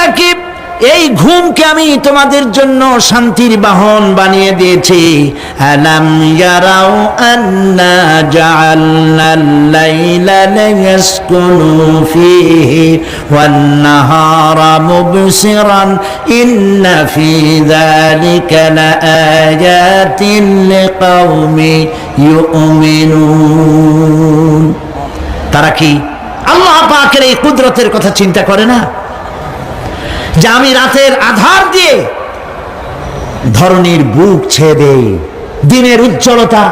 রাকিব, এই ঘুমকে আমি তোমাদের জন্য শান্তির বাহন বানিয়ে দিয়েছি। আলাম ইয়ারাউ আন্না জাআলনাল লাইলা লিয়াসকুনু ফীহি ওয়ান নাহারা মুবসিরান ইন্না ফী যালিকা লাআয়াতিন লিকাওমি ইউমিনুন। তারা কি আল্লাহ পাকের এই কুদরতের কথা চিন্তা করে না, যে আমি রাতের আধার দিয়ে ধরনীর বুক ছেয়ে দেই, দিনের উজ্জ্বলতা,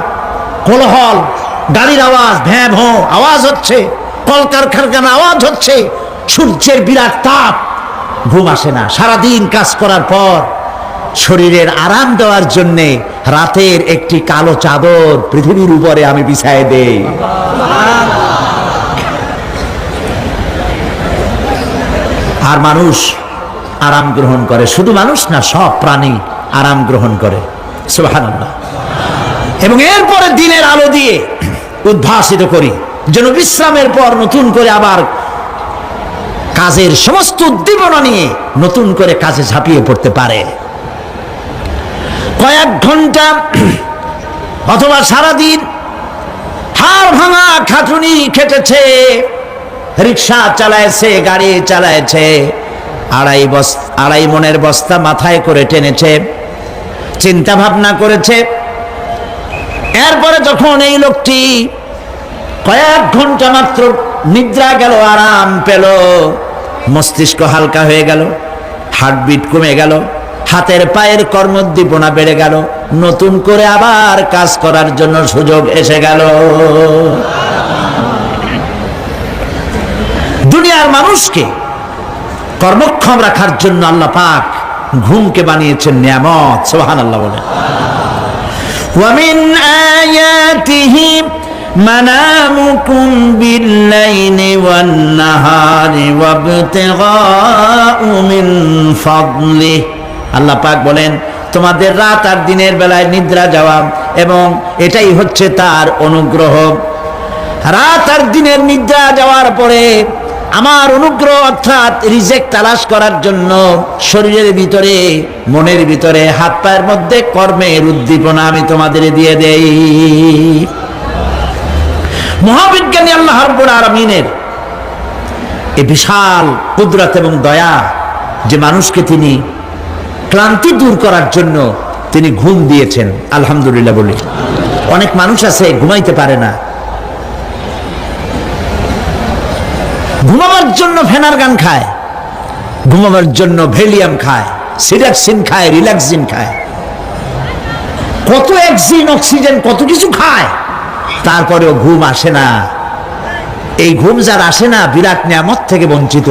কোলাহল, গাড়ির আওয়াজ, ভ্যাঁ ভোঁ আওয়াজ হচ্ছে, কলকারখানার আওয়াজ হচ্ছে, সূর্যের বিরাট তাপ, ঘুম আসে না। সারাদিন কাজ করার পর শরীরের আরাম দেওয়ার জন্যে রাতের একটি কালো চাদর পৃথিবীর উপরে আমি বিছায় দেই। আর মানুষ আরাম গ্রহণ করে, শুধু মানুষ না, সব প্রাণী আরাম গ্রহণ করে। সুবহানাল্লাহ। এবং এরপরে দিনের আলো দিয়ে উদ্ভাসিত করি, যেন বিশ্রামের পর নতুন করে আবার কাজের সমস্ত উদ্দীপনা নিয়ে নতুন করে কাজে ঝাঁপিয়ে পড়তে পারে। কয়েক ঘন্টা অথবা সারাদিন হাড় ভাঙা খাটুনি খেটেছে, রিক্সা চালাইছে, গাড়ি চালাইছে, আড়াই মনের বস্তা মাথায় করে টেনেছে, চিন্তা ভাবনা করেছে। এরপরে যখন এই লোকটি কয়েক ঘন্টা মাত্র নিদ্রা গেল, আরাম পেল, মস্তিষ্ক হালকা হয়ে গেল, হার্টবিট কমে গেল, হাতের পায়ের কর্মোদ্দীপনা বেড়ে গেল, নতুন করে আবার কাজ করার জন্য সুযোগ এসে গেল। দুনিয়ার মানুষকে কর্মক্ষম রাখার জন্য আল্লাহ পাক ঘুমকে বানিয়েছেন নিয়ামত। সুবহানাল্লাহ বলেন। ওয়া মিন আয়াতিহি মানামুকুম বিল-লাইলি ওয়ান-নাহারি ওয়াবতিগাউ মিন ফাদলিহি। আল্লাহ পাক বলেন, তোমাদের রাত আর দিনের বেলায় নিদ্রা যাওয়া, এবং এটাই হচ্ছে তার অনুগ্রহ। রাত আর দিনের নিদ্রা যাওয়ার পরে আমার অনুগ্রহ অর্থাৎ রিজেক তালাশ করার জন্য শরীরের ভিতরে, মনের ভিতরে, হাত পায়ের মধ্যে কর্মের উদ্দীপনা আমি তোমাদের দিয়ে দেই। মহাবিজ্ঞানী আল্লাহ রাব্বুল আলামিনের এই বিশাল কুদরত এবং দয়া, যে মানুষকে তিনি ক্লান্তি দূর করার জন্য তিনি ঘুম দিয়েছেন, আলহামদুলিল্লাহ বলি। অনেক মানুষ আছে ঘুমাইতে পারে না, ঘুমাবার জন্য ফেনার গান খায়, ঘুমাবার জন্য ভ্যালিয়াম খায়, সিডাক্সিন খায়, রিল্যাক্সিন খায়, কত অক্সিজেন, অক্সিজেন, কত কিছু খায়, তারপরেও ঘুম আসে না। এই ঘুম যার আসে না, বিরাট নিয়ামত থেকে বঞ্চিত।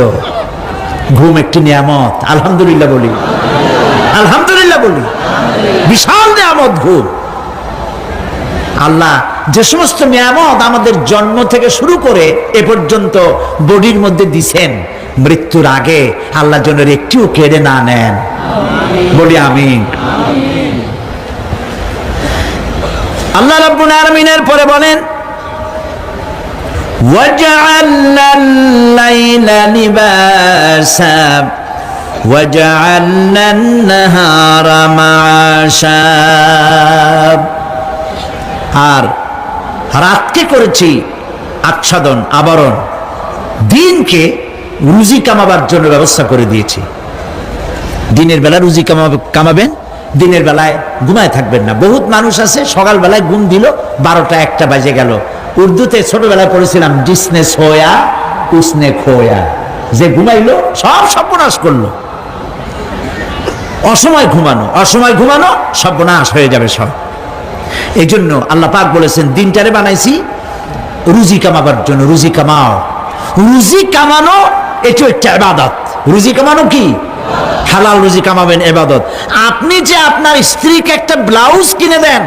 ঘুম একটি নিয়ামত, আলহামদুলিল্লাহ বলি, আলহামদুলিল্লাহ বলি। বিশাল নিয়ামত ঘুম। আল্লাহ যে সমস্ত নিয়ামত আমাদের জন্ম থেকে শুরু করে এ পর্যন্ত বডির মধ্যে দিছেন, মৃত্যুর আগে আল্লাহ যেন একটিও কেড়ে না নেন, বলি আমিন। আল্লাহ রাব্বুল আলামিনের পরে বলেন, ওয়াজআলনাল লাইলা লিবাসা ওয়াজআলনান নাহারা মাআশা। আর রাতকে করেছি আচ্ছাদন, আবরণ, দিনকে রুজি কামাবার জন্য ব্যবস্থা করে দিয়েছি। দিনের বেলা রুজি কামাবেন, দিনের বেলায় ঘুমায় থাকবেন না। বহুত মানুষ আছে সকালবেলায় ঘুম দিল, 12টা 1টা বাজে গেল। উর্দুতে ছোটবেলায় পড়েছিলাম, জিসনে সোয়া উসনে খোয়া, যে ঘুমাইলো সব সর্বনাশ করলো। অসময় ঘুমানো, অসময় ঘুমানো সর্বনাশ হয়ে যাবে সব। এই জন্য আল্লাহ পাক বলেছেন, দিনটারে বানাইছি রুজি কামাবার জন্য। রুজি কামাও, রুজি কামানো এটা একটা ইবাদত। রুজি কামানো কি? হালাল রুজি কামাবেন, ইবাদত। আপনি যে আপনার স্ত্রীকে একটা ব্লাউজ কিনে দেন,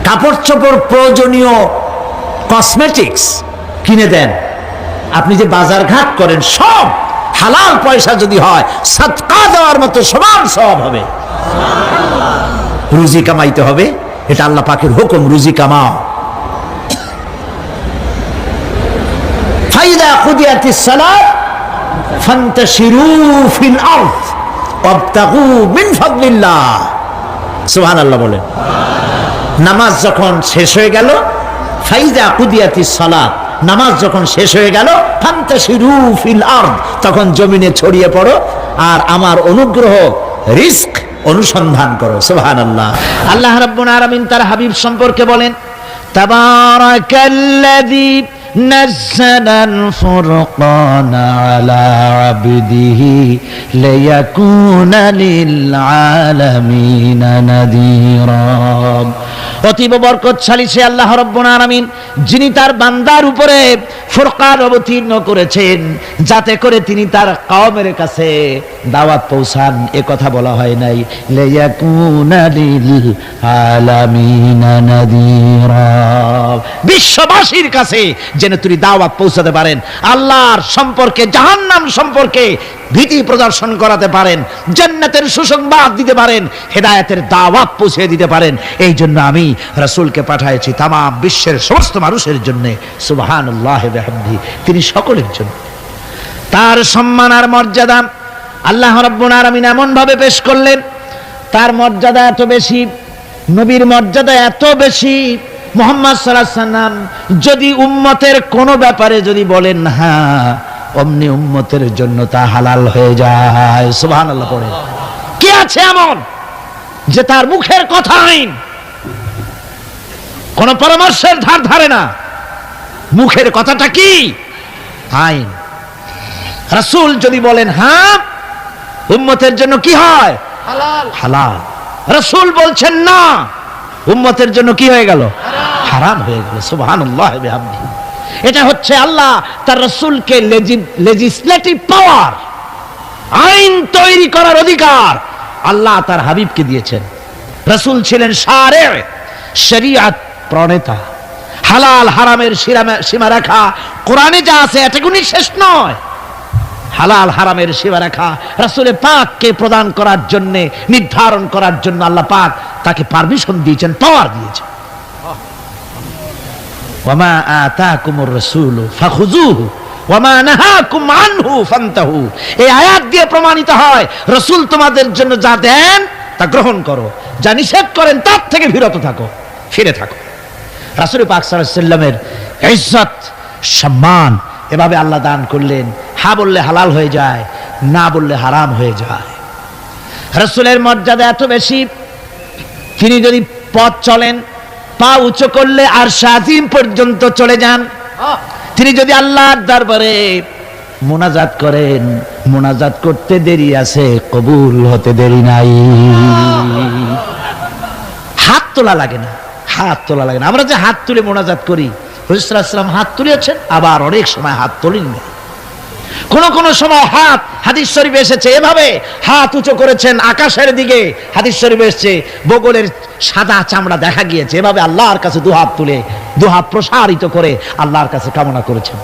কাপড় চোপড়, প্রয়োজনীয় কসমেটিক্স কিনে দেন, আপনি যে বাজার ঘাট করেন, সব হালাল পয়সা যদি হয়, সাদকা দেওয়ার মতো সমান সওয়াব হবে। রুজি কামাইতে হবে, এটা আল্লাহ পাকের হুকুম, রুজি কামাও। ফাইদা কুদিয়াতিস সালাত ফান্তাশিরু ফিল আরদ ওয়াবতাগু মিন ফাদলিল্লাহ। সুবহানাল্লাহ বলেন। নামাজ যখন শেষ হয়ে গেল, ফাইজা কুদিয়াতিস সালাত, নামাজ যখন শেষ হয়ে গেল, ফান্তাশিরু ফিল আরদ, তখন জমিনে ছড়িয়ে পড়ো আর আমার অনুগ্রহ রিস্ক অনুসন্ধান করো। সুবহানাল্লাহ। আল্লাহ রাব্বুল আলামিন তার হাবিব সম্পর্কে বলেন, তাবারাকাল্লাযী নাযালাল ফুরকানা আলা আবদিহি লিয়াকুনা লিল আলামিনা নাযীরা। অতীব বরকতশালী সে আল্লাহ রাব্বুল আলামিন, যিনি তার বান্দার উপরে ফুরকান অবতীর্ণ করেছেন, যাতে করে তিনি তার কওমের কাছে দাওয়াত পৌঁছান। এ কথা বলা হয় নাই, লিয়াকুনা লিল আলামিনা নাযীরা, বিশ্ববাসীর কাছে যেন তিনি দাওয়াত পৌঁছাতে পারেন, আল্লাহর সম্পর্কে, জাহান্নাম সম্পর্কে ভীতি প্রদর্শন করাতে পারেন, জান্নাতের সুসংবাদ দিতে পারেন, হেদায়েতের দাওয়াত পৌঁছে দিতে পারেন। এই জন্য আমি রাসূলকে পাঠিয়েছি তাম বিশ্বের সমস্ত মানুষের জন্য। সুবহানাল্লাহ বিহামদিহি, তিনি সকলের জন্য। তার সম্মান আর মর্যাদা আল্লাহ রাব্বুল আলামিন এমন ভাবে পেশ করলেন, তার মর্যাদা এত বেশি, নবীর মর্যাদা এত বেশি, মুহাম্মদ সাল্লাল্লাহু আলাইহি ওয়াসাল্লাম যদি উম্মতের কোন ব্যাপারে যদি বলেন হ্যাঁ, অমনি উম্মতের জন্য তা হালাল হয়ে যায়। সুবহানাল্লাহ পড়ে। কি আছে এমন যে তার মুখের কথা আইন, কোন পরামর্শের ধার ধারে না, মুখের কথাটা কি আইন। রাসূল যদি বলেন হ্যাঁ, উম্মতের জন্য কি হয়? হালাল। হালাল। রাসূল বলছেন না, উম্মতের জন্য কি হয়ে গেল? হারাম হয়ে গেল। সুবহানাল্লাহ বিহামদিহি। এটা হচ্ছে আল্লাহ তার রাসূলকে লেজিসলেটিভ পাওয়ার, আইন তৈরি করার অধিকার আল্লাহ তার হাবিবকে দিয়েছেন। রাসূল ছিলেন শারে, শরীয়ত প্রণেতা। হালাল হারামের সীমারেখা কোরআনে যা আছে এটুকুনি শেষ নয়, হালাল হারামের সীমারেখা রাসূল পাককে প্রদান করার জন্য, নির্ধারণ করার জন্য আল্লাহ পাক তাকে পারমিশন দিয়েছেন, পাওয়ার দিয়েছেন। ওয়ামা আতাকুমুর রাসূলু ফাখুযুহু ওয়ামা নাহাকুম আনহু ফান্তাহু। এই আয়াত দিয়ে প্রমাণিত হয় রাসূল তোমাদের জন্য যা দেন তা গ্রহণ করো, যা নিষেধ করেন তার থেকে বিরত থাকো, ফিরে থাকো। রাসূল পাক সাল্লাল্লাহু আলাইহি ওয়াসাল্লামের ইজ্জত সম্মান এভাবে আল্লাহ দান করলেন। হ্যাঁ বললে হালাল হয়ে যায়, না বললে হারাম হয়ে যায়। রাসূলের মর্যাদা এত বেশি, তিনি যদি পথ চলেন, পা উঁচু করলে আরশ আজিম পর্যন্ত চলে যান। তিনি যদি আল্লাহর দরবারে মুনাজাত করেন, মুনাজাত করতে দেরি আছে, কবুল হতে দেরি নাই। হাত তোলা লাগে না, হাত তোলা লাগে না। আমরা যে হাত তুলে মুনাজাত করি, রাসূল সাল্লাল্লাহু আলাইহি ওয়াসাল্লাম হাত তুলেছেন, আবার অনেক সময় হাত তোলেননি। কোন সময় হাত, হাদিস শরীফে এসেছে এভাবে হাত উঁচু করেছেন আকাশের দিকে, হাদিস শরীফে এসেছে বগলের সাদা চামড়া দেখা গিয়েছে, এভাবে আল্লাহর কাছে দুহাত তুলে, দুহাত প্রসারিত করে আল্লাহর কাছে কামনা করেছেন।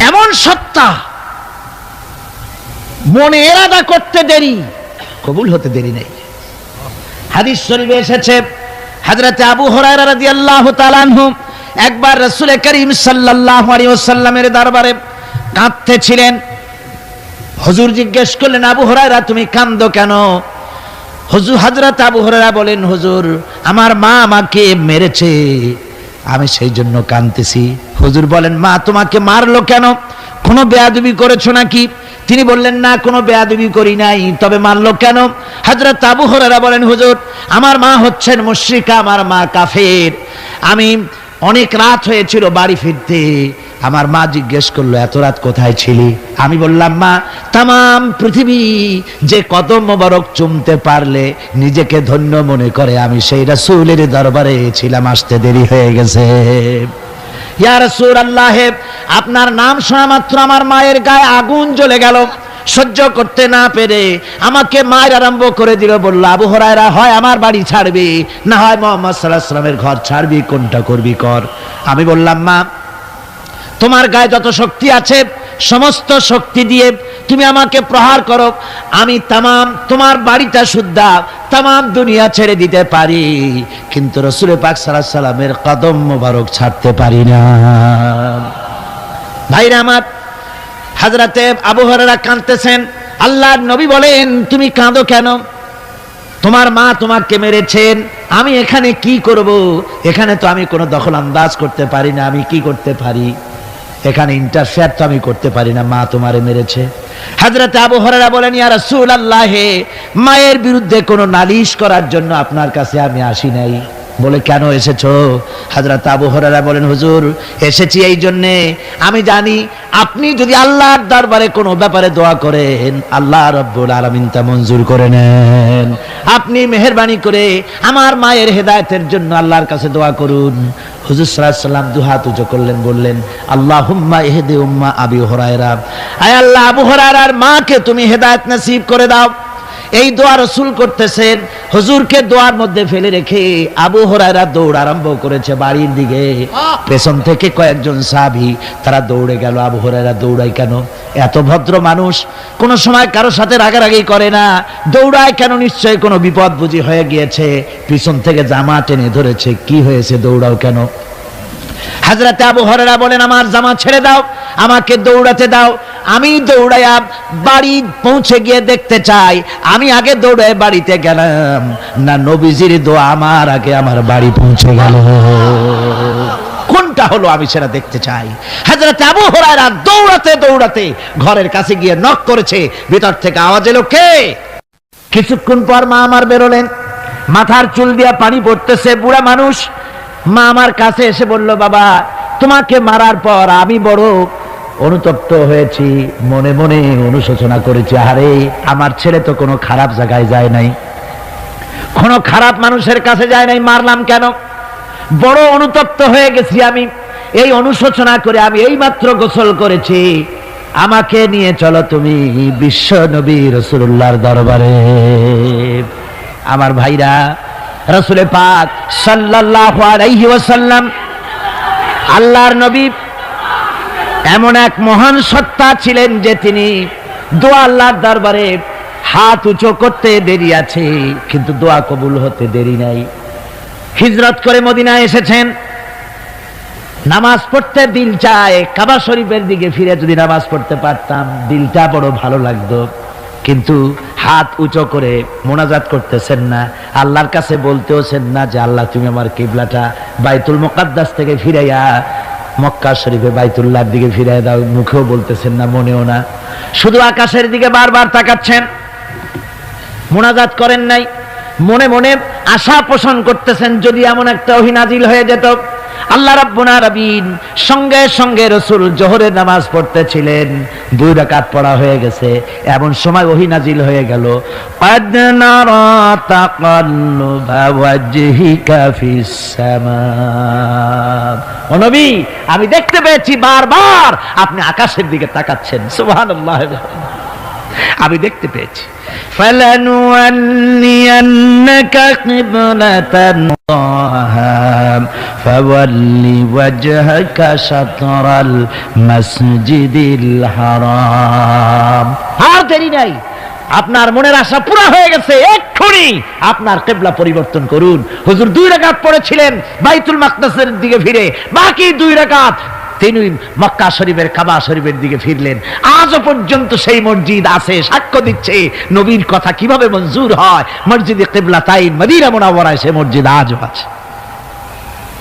এমন সত্তা, মনে এরাদা করতে দেরি, কবুল হতে দেরি নেই। হাদিস শরীফে এসেছে হযরত আবু হুরায়রা রাদিয়াল্লাহু তাআলা আনহু একবার রাসূল করিম সাল্লাল্লাহু আলাইহি ওয়াসাল্লামের দরবারে কাঁদতেছিলেন। হুজুর জিজ্ঞেস করলেন, আবু হুরায়রা তুমি কাঁদো কেন? হুজুর হযরত আবু হুরায়রা বলেন, হুজুর আমার মা আমাকে মেরেছে, আমি সেই জন্য কাঁদতেছি। হুজুর বলেন, মা তোমাকে মারলো কেন? কোনো বেয়াদবি করেছো নাকি? তিনি বললেন, না কোনো বেয়াদবি করি নাই, তবে মারলো কেন? হযরত আবু হুরায়রা বলেন, হুজুর আমার মা হচ্ছেন মুশরিকা, আমার মা কাফের। আমি অনেক রাত হয়েছিল বাড়ি ফিরতে, আমার মা জিজ্ঞেস করলো এত রাত কোথায় ছিলি? আমি বললাম, মা তাম পৃথিবী যে কদম মোবারক চুমতে পারলে নিজেকে ধন্য মনে করে, আমি সেই রাসূলের দরবারে ছিলাম, আসতে দেরি হয়ে গেছে। ইয়া রাসূলুল্লাহ, আপনার নাম শোনা মাত্র আমার মায়ের গায়ে আগুন জ্বলে গেল। সহ্য করতে না পেরে আমাকে মায়ের আরম্ভ করে দিল। বলল, আবু হুরায়রা হয় আমার বাড়ি ছাড়বি, না হয় মুহাম্মদ সাল্লাল্লাহু আলাইহি ওয়াসাল্লামের ঘর ছাড়বি, কোনটা করবি কর। আমি বললাম, মা তোমার গায়ে যত শক্তি আছে সমস্ত শক্তি দিয়ে তুমি আমাকে প্রহার করো, আমি তামাম তোমার বাড়িটা সুদ্ধা তামাম দুনিয়া ছেড়ে দিতে পারি, কিন্তু রাসূল পাক সাল্লাল্লাহু আলাইহি ওয়াসাল্লামের কদম মোবারক ছাড়তে পারি না। ভাইরা আমার, হযরতে আবু হুরায়রা কাঁদতেছেন। আল্লাহর নবী বলেন, তুমি কাঁদো কেন? তোমার মা তোমাকে মেরেছেন, আমি এখানে কি করব? এখানে তো আমি কোনো দখল আন্দাজ করতে পারি না, আমি কি করতে পারি? এখানে ইন্টারফেয়ার তো আমি করতে পারি না, মা তোমারে মেরেছে। হযরত আবু হুরায়রা বলেন, ইয়া রাসূলুল্লাহ, মায়ের বিরুদ্ধে কোনো নালিশ করার জন্য আপনার কাছে আমি আসি নাই। বলে, কেন এসেছো? হযরত আবু হুরায়রা বলেন, হুজুর, এসেছি এই জন্য, আমি জানি আপনি যদি আল্লাহর দরবারে কোনো ব্যাপারে দোয়া করেন, আল্লাহ রাব্বুল আলামিন তা মঞ্জুর করে নেন। আপনি মেহেরবানি করে আমার মায়ের হেদায়েতের জন্য আল্লাহর কাছে দোয়া করুন। হুজুর সাল্লাল্লাহু আলাইহি ওয়াসাল্লাম দুহাত উঁচু করলেন, বললেন, আল্লাহুম্মা ইহদি উম্মা আবি হুরায়রা, আয় আল্লাহ, আবু হুরায়রার মাকে তুমি হেদায়েত নসিব করে দাও। এই দোয়া রাসূল করতেছেন। হুজুরকে দোয়ার মধ্যে ফেলে রেখে আবু হুরায়রা দৌড় আরম্ভ করেছে বাড়ির দিকে। পেছন থেকে কয়েকজন সাহাবী তারা দৌড়ে গেল। আবু হুরায়রা দৌড়ায় কেন? এত ভদ্র মানুষ, কোনো সময় কারো সাথে রাগারাগি করে না, দৌড়ায় কেন? নিশ্চয়ই কোনো বিপদ বুঝি হয়ে গিয়েছে, পিছন থেকে জামা টেনে ধরেছে। কি হয়েছে, দৌড়াও কেন? হযরত আবু হুরায়রা বলেন, আমার জামা ছেড়ে দাও, আমাকে দৌড়াতে দাও। আমি দৌড়াইয়া বাড়ি পৌঁছে গিয়ে দেখতে চাই, আমি আগে দৌড়ায় বাড়িতে গেলাম না নবীজির দোয়া আমার আগে আমার বাড়ি পৌঁছে গেল। কোনটা হলো আমি সেটা দেখতে চাই। হযরত আবু হুরায়রা দৌড়াতে দৌড়াতে ঘরের কাছে গিয়ে নক করেছে। ভিতর থেকে আওয়াজ এলো, কে? কিছুক্ষণ পর মা আমার বেরোলেন, মাথার চুল দিয়া পানি পড়তেছে, বুড়া মানুষ। মা আমার কাছে এসে বলল, বাবা, তোমাকে মারার পর আমি বড় অনুতপ্ত হয়েছি, মনে মনে অনুশোচনা করেছি। আরে, আমার ছেলে তো কোনো খারাপ জায়গায় যায় নাই, কোনো খারাপ মানুষের কাছে যায় নাই, মারলাম কেন? বড় অনুতপ্ত হয়ে গেছি আমি। এই অনুশোচনা করে আমি এই মাত্র গোসল করেছি, আমাকে নিয়ে চলো তুমি বিশ্ব নবী রাসূলুল্লাহর দরবারে। আমার ভাইরা, রাসূল পাক সাল্লাল্লাহু আলাইহি ওয়াসাল্লাম, আল্লাহর নবী এমন এক মহান সত্তা ছিলেন যে তিনি দোয়া আল্লাহর দরবারে হাত উঁচু করতে দেরি আছে, কিন্তু দোয়া কবুল হতে দেরি নাই। হিজরত করে মদিনায় এসেছেন, নামাজ পড়তে দিল চায়, কাবা শরীফের দিকে ফিরে যদি নামাজ পড়তে পারতাম দিলটা বড় ভালো লাগতো, কিন্তু হাত উঁচু করে মোনাজাত করতেছেন না, আল্লাহর কাছে বলতেওছেন না যে আল্লাহ তুমি আমার কিবলাটা বাইতুল মুকাদ্দাস থেকে ফিরাইয়া মক্কা শরীফে বাইতুল্লাহর দিকে ফিরাই দাও। মুখেও বলতেছেন না, মনেও না, শুধু আকাশের দিকে বারবার তাকাচ্ছেন, মোনাজাত করেন নাই। মনে মনে আশা পোষণ করতেছেন যদি এমন একটা ওহী নাজিল হয়ে যেত। আল্লাহ রাব্বুল আলামিন সঙ্গে সঙ্গে রাসূল জোহরের নামাজ পড়তেছিলেন, 2 রাকাত পড়া হয়ে গেছে, এমন সময় ওহী নাজিল হয়ে গেল, ক্বাদ নারা তাকাল্লুবা ওয়াজহিকা ফিস সামা। ও নবী, আমি দেখতে পেয়েছি বারবার আপনি আকাশের দিকে তাকাচ্ছেন। সুবহানাল্লাহ, আমি দেখতে পেয়েছি। ফালানুওয়াল্লিয়ান্নাকা কিবলাতান ফাওয়াল্লি ওয়াজহাকা শাতরাল মাসজিদিল হারাম। আর দেরি নাই, আপনার মনের আশা পুরা হয়ে গেছে, এক্ষুনি আপনার কিবলা পরিবর্তন করুন। হুজুর 2 রাকাত পড়েছিলেন বাইতুল মাকদাসের দিকে ফিরে, বাকি 2 রাকাত তিনি মক্কা শরীফের কাবা শরীফের দিকে ফিরলেন। আজও পর্যন্ত সেই মসজিদ আছে, সাক্ষ্য দিচ্ছে নবীর কথা কিভাবে মঞ্জুর হয়। মসজিদে কিবলাতাইন মদিনা মুনাওয়ারায় সেই মসজিদ আজও আছে।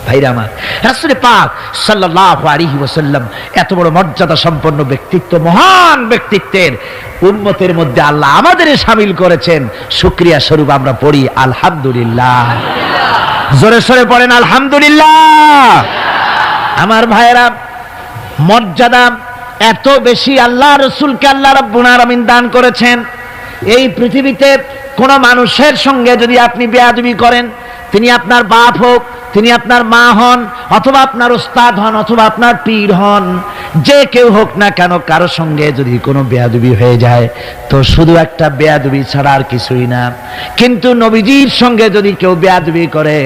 ভাইরা আমার, রাসূল পাক সাল্লাল্লাহু আলাইহি ওয়াসাল্লাম এত বড় মর্যাদা সম্পন্ন ব্যক্তিত্ব, মহান ব্যক্তিত্বের উম্মতের মধ্যে আল্লাহ আমাদের শামিল করেছেন। শুকরিয়া স্বরূপ আমরা পড়ি আলহামদুলিল্লাহ। জোরে সোরে পড়েন আলহামদুলিল্লাহ। আমার ভাইরা, মর্যাদা এত বেশি আল্লাহ রাসূলকে আল্লাহ রাব্বুল আলামিন দান করেছেন। এই পৃথিবীতে কোন মানুষের সঙ্গে যদি আপনি বেয়াদবি করেন, তিনি আপনার বাপ হোক, তিনি আপনার মা হন, অথবা আপনার উস্তাদ হন, অথবা আপনার পীর হন, যে কেউ হোক না কেন, কারো সঙ্গে যদি কোনো বেয়াদবি হয়ে যায় তো শুধু একটা বেয়াদবি ছাড়া আর কিছুই না। কিন্তু নবীজির সঙ্গে যদি কেউ বেয়াদবি করে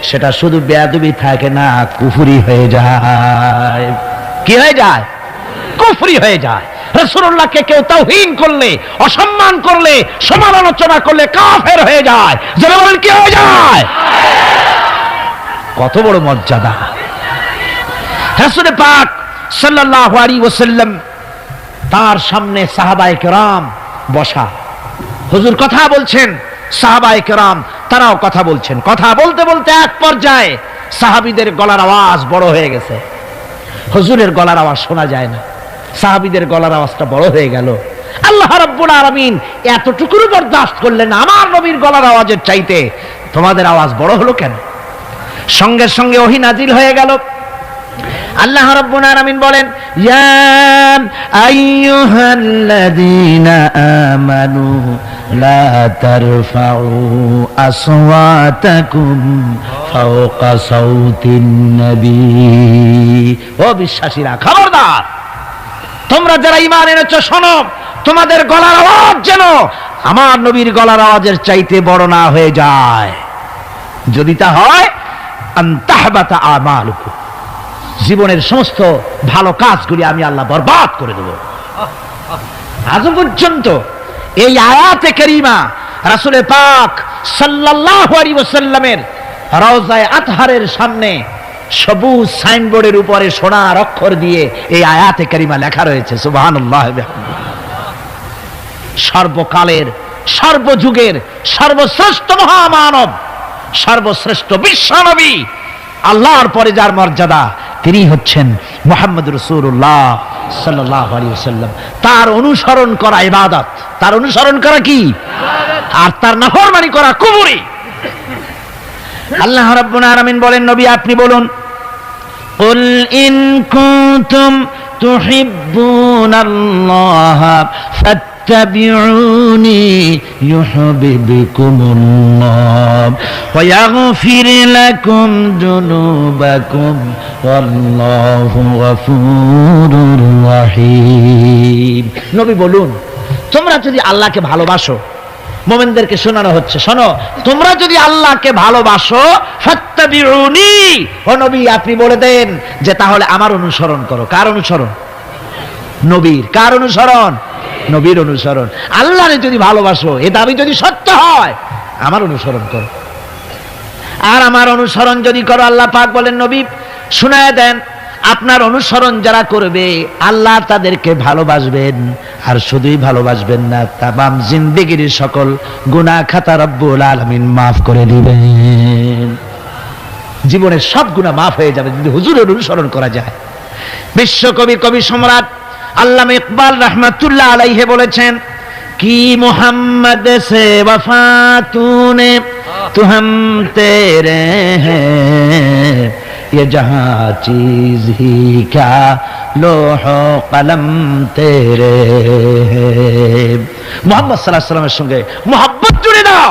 সেটা শুধু বেয়াদবি থাকে না, কুফরি হয়ে যায়। কি হয়ে যায়? কুফরি হয়ে যায়। রাসূলুল্লাহকে কেউ তাওহীন করলে, অসম্মান করলে, সমালোচনা করলে কাফের হয়ে যায়। যারা বলেন কি হয়ে যায়? কত বড় মর্যাদা! রাসূল পাক সাল্লাল্লাহু আলাইহি ওয়াসাল্লাম, তার সামনে সাহাবায়ে কেরাম বসা। হুজুর কথা বলছেন, সাহাবায়ে কেরাম তারাও কথা বলছেন। কথা বলতে বলতে এক পর্যায়ে সাহাবীদের গলার আওয়াজ বড় হয়ে গেছে। হুজুরের গলার আওয়াজ শোনা যায় না, সাহাবীদের গলার আওয়াজটা বড় হয়ে গেল। আল্লাহ রাব্বুল আলামিন এতটুকু বরদাস্ত করলেন, আমার নবীর গলার আওয়াজের চাইতে তোমাদের আওয়াজ বড় হলো কেন? সঙ্গে সঙ্গে ওহী নাজিল হয়ে গেল। আল্লাহ রাব্বুল আলামিন বলেন, ইয়া আইয়ুহাল্লাযীনা আমানু লা তারফাউ আসওয়াতাকুম ফাওকা সাউতিন নবী। ও বিশ্বাসীরা, খবরদার, তোমরা যারা ঈমান এনেছো শোনো, তোমাদের গলার আওয়াজ যেন আমার নবীর গলার আওয়াজের চাইতে বড় না হয়ে যায়। যদি তা হয়, আনতাহবাতা আমালুকুম, জীবনের সমস্ত ভালো কাজগুলি আমি আল্লাহ বরবাদ করে দেব। আজ পর্যন্ত এই আয়াতে কারিমা রাসূল পাক সাল্লাল্লাহু আলাইহি ওয়াসাল্লামের রওজায়ে আতহারের সামনে সবুজ সাইনবোর্ডের উপরে সোনার অক্ষর দিয়ে এই আয়াতে কারিমা লেখা রয়েছে। সুবহানাল্লাহ। সর্বকালের, সর্বযুগের সর্বশ্রেষ্ঠ মহামানব, সর্বশ্রেষ্ঠ বিশ্বনবী, আল্লাহর পরে যার মর্যাদা, তিনি হচ্ছেন মুহাম্মদ রাসূলুল্লাহ সাল্লাল্লাহু আলাইহি ওয়াসাল্লাম। তার অনুসরণ করা ইবাদত, তার অনুসরণ করা কি? আর তার নাফরমানি করা কুফরি। আল্লাহ রাব্বুল আলামিন বলেন, নবী আপনি বলুন, কুল ইন কুনতুম তুহিব্বুনাল্লাহ ফাত্তাবিউনি ইউহিব্বুকুমুল্লাহ ওয়া ইয়াগফির লাকুম যুনুবাকুম ওয়াল্লাহু গফুরুর রহিম। নবী বলুন, তোমরা যদি আল্লাহকে ভালোবাসো, মুমিনদেরকে শোনানো হচ্ছে, শোনো, তোমরা যদি আল্লাহকে ভালোবাসো, ফাত্তাবিউনি, ও নবী আপনি বলে দেন যে তাহলে আমার অনুসরণ করো। কার অনুসরণ? নবীর। কার অনুসরণ? নবীর অনুসরণ। আল্লাহরে যদি ভালোবাসো, এ দাবি যদি সত্য হয়, আমার অনুসরণ করো। আর আমার অনুসরণ যদি করো, আল্লাহ পাক বলেন, নবী শুনায়া দেন, আপনার অনুসরণ যারা করবে আল্লাহ তাদেরকে ভালোবাসবেন। আর শুধুই ভালোবাসবেন না, তামাম জিন্দেগির সকল গুনাহ খাতা রব্বুল আলামিন মাফ করে দিবেন। জীবনের সব গুনাহ মাফ হয়ে যাবে যদি হুজুরের অনুসরণ করা যায়। বিশ্বকবি, কবি সম্রাট আল্লামা ইকবাল রহমাতুল্লাহ আলাইহি বলেছেন, কি মোহাম্মদ সে वफा तूने तू हम तेरे हैं, ये जहां चीज ही क्या लोहो कलम तेरे हैं। মুহাম্মদ সাল্লাল্লাহু আলাইহি ওয়াসাল্লামের সঙ্গে মোহাব্বত জুড়ে দাও,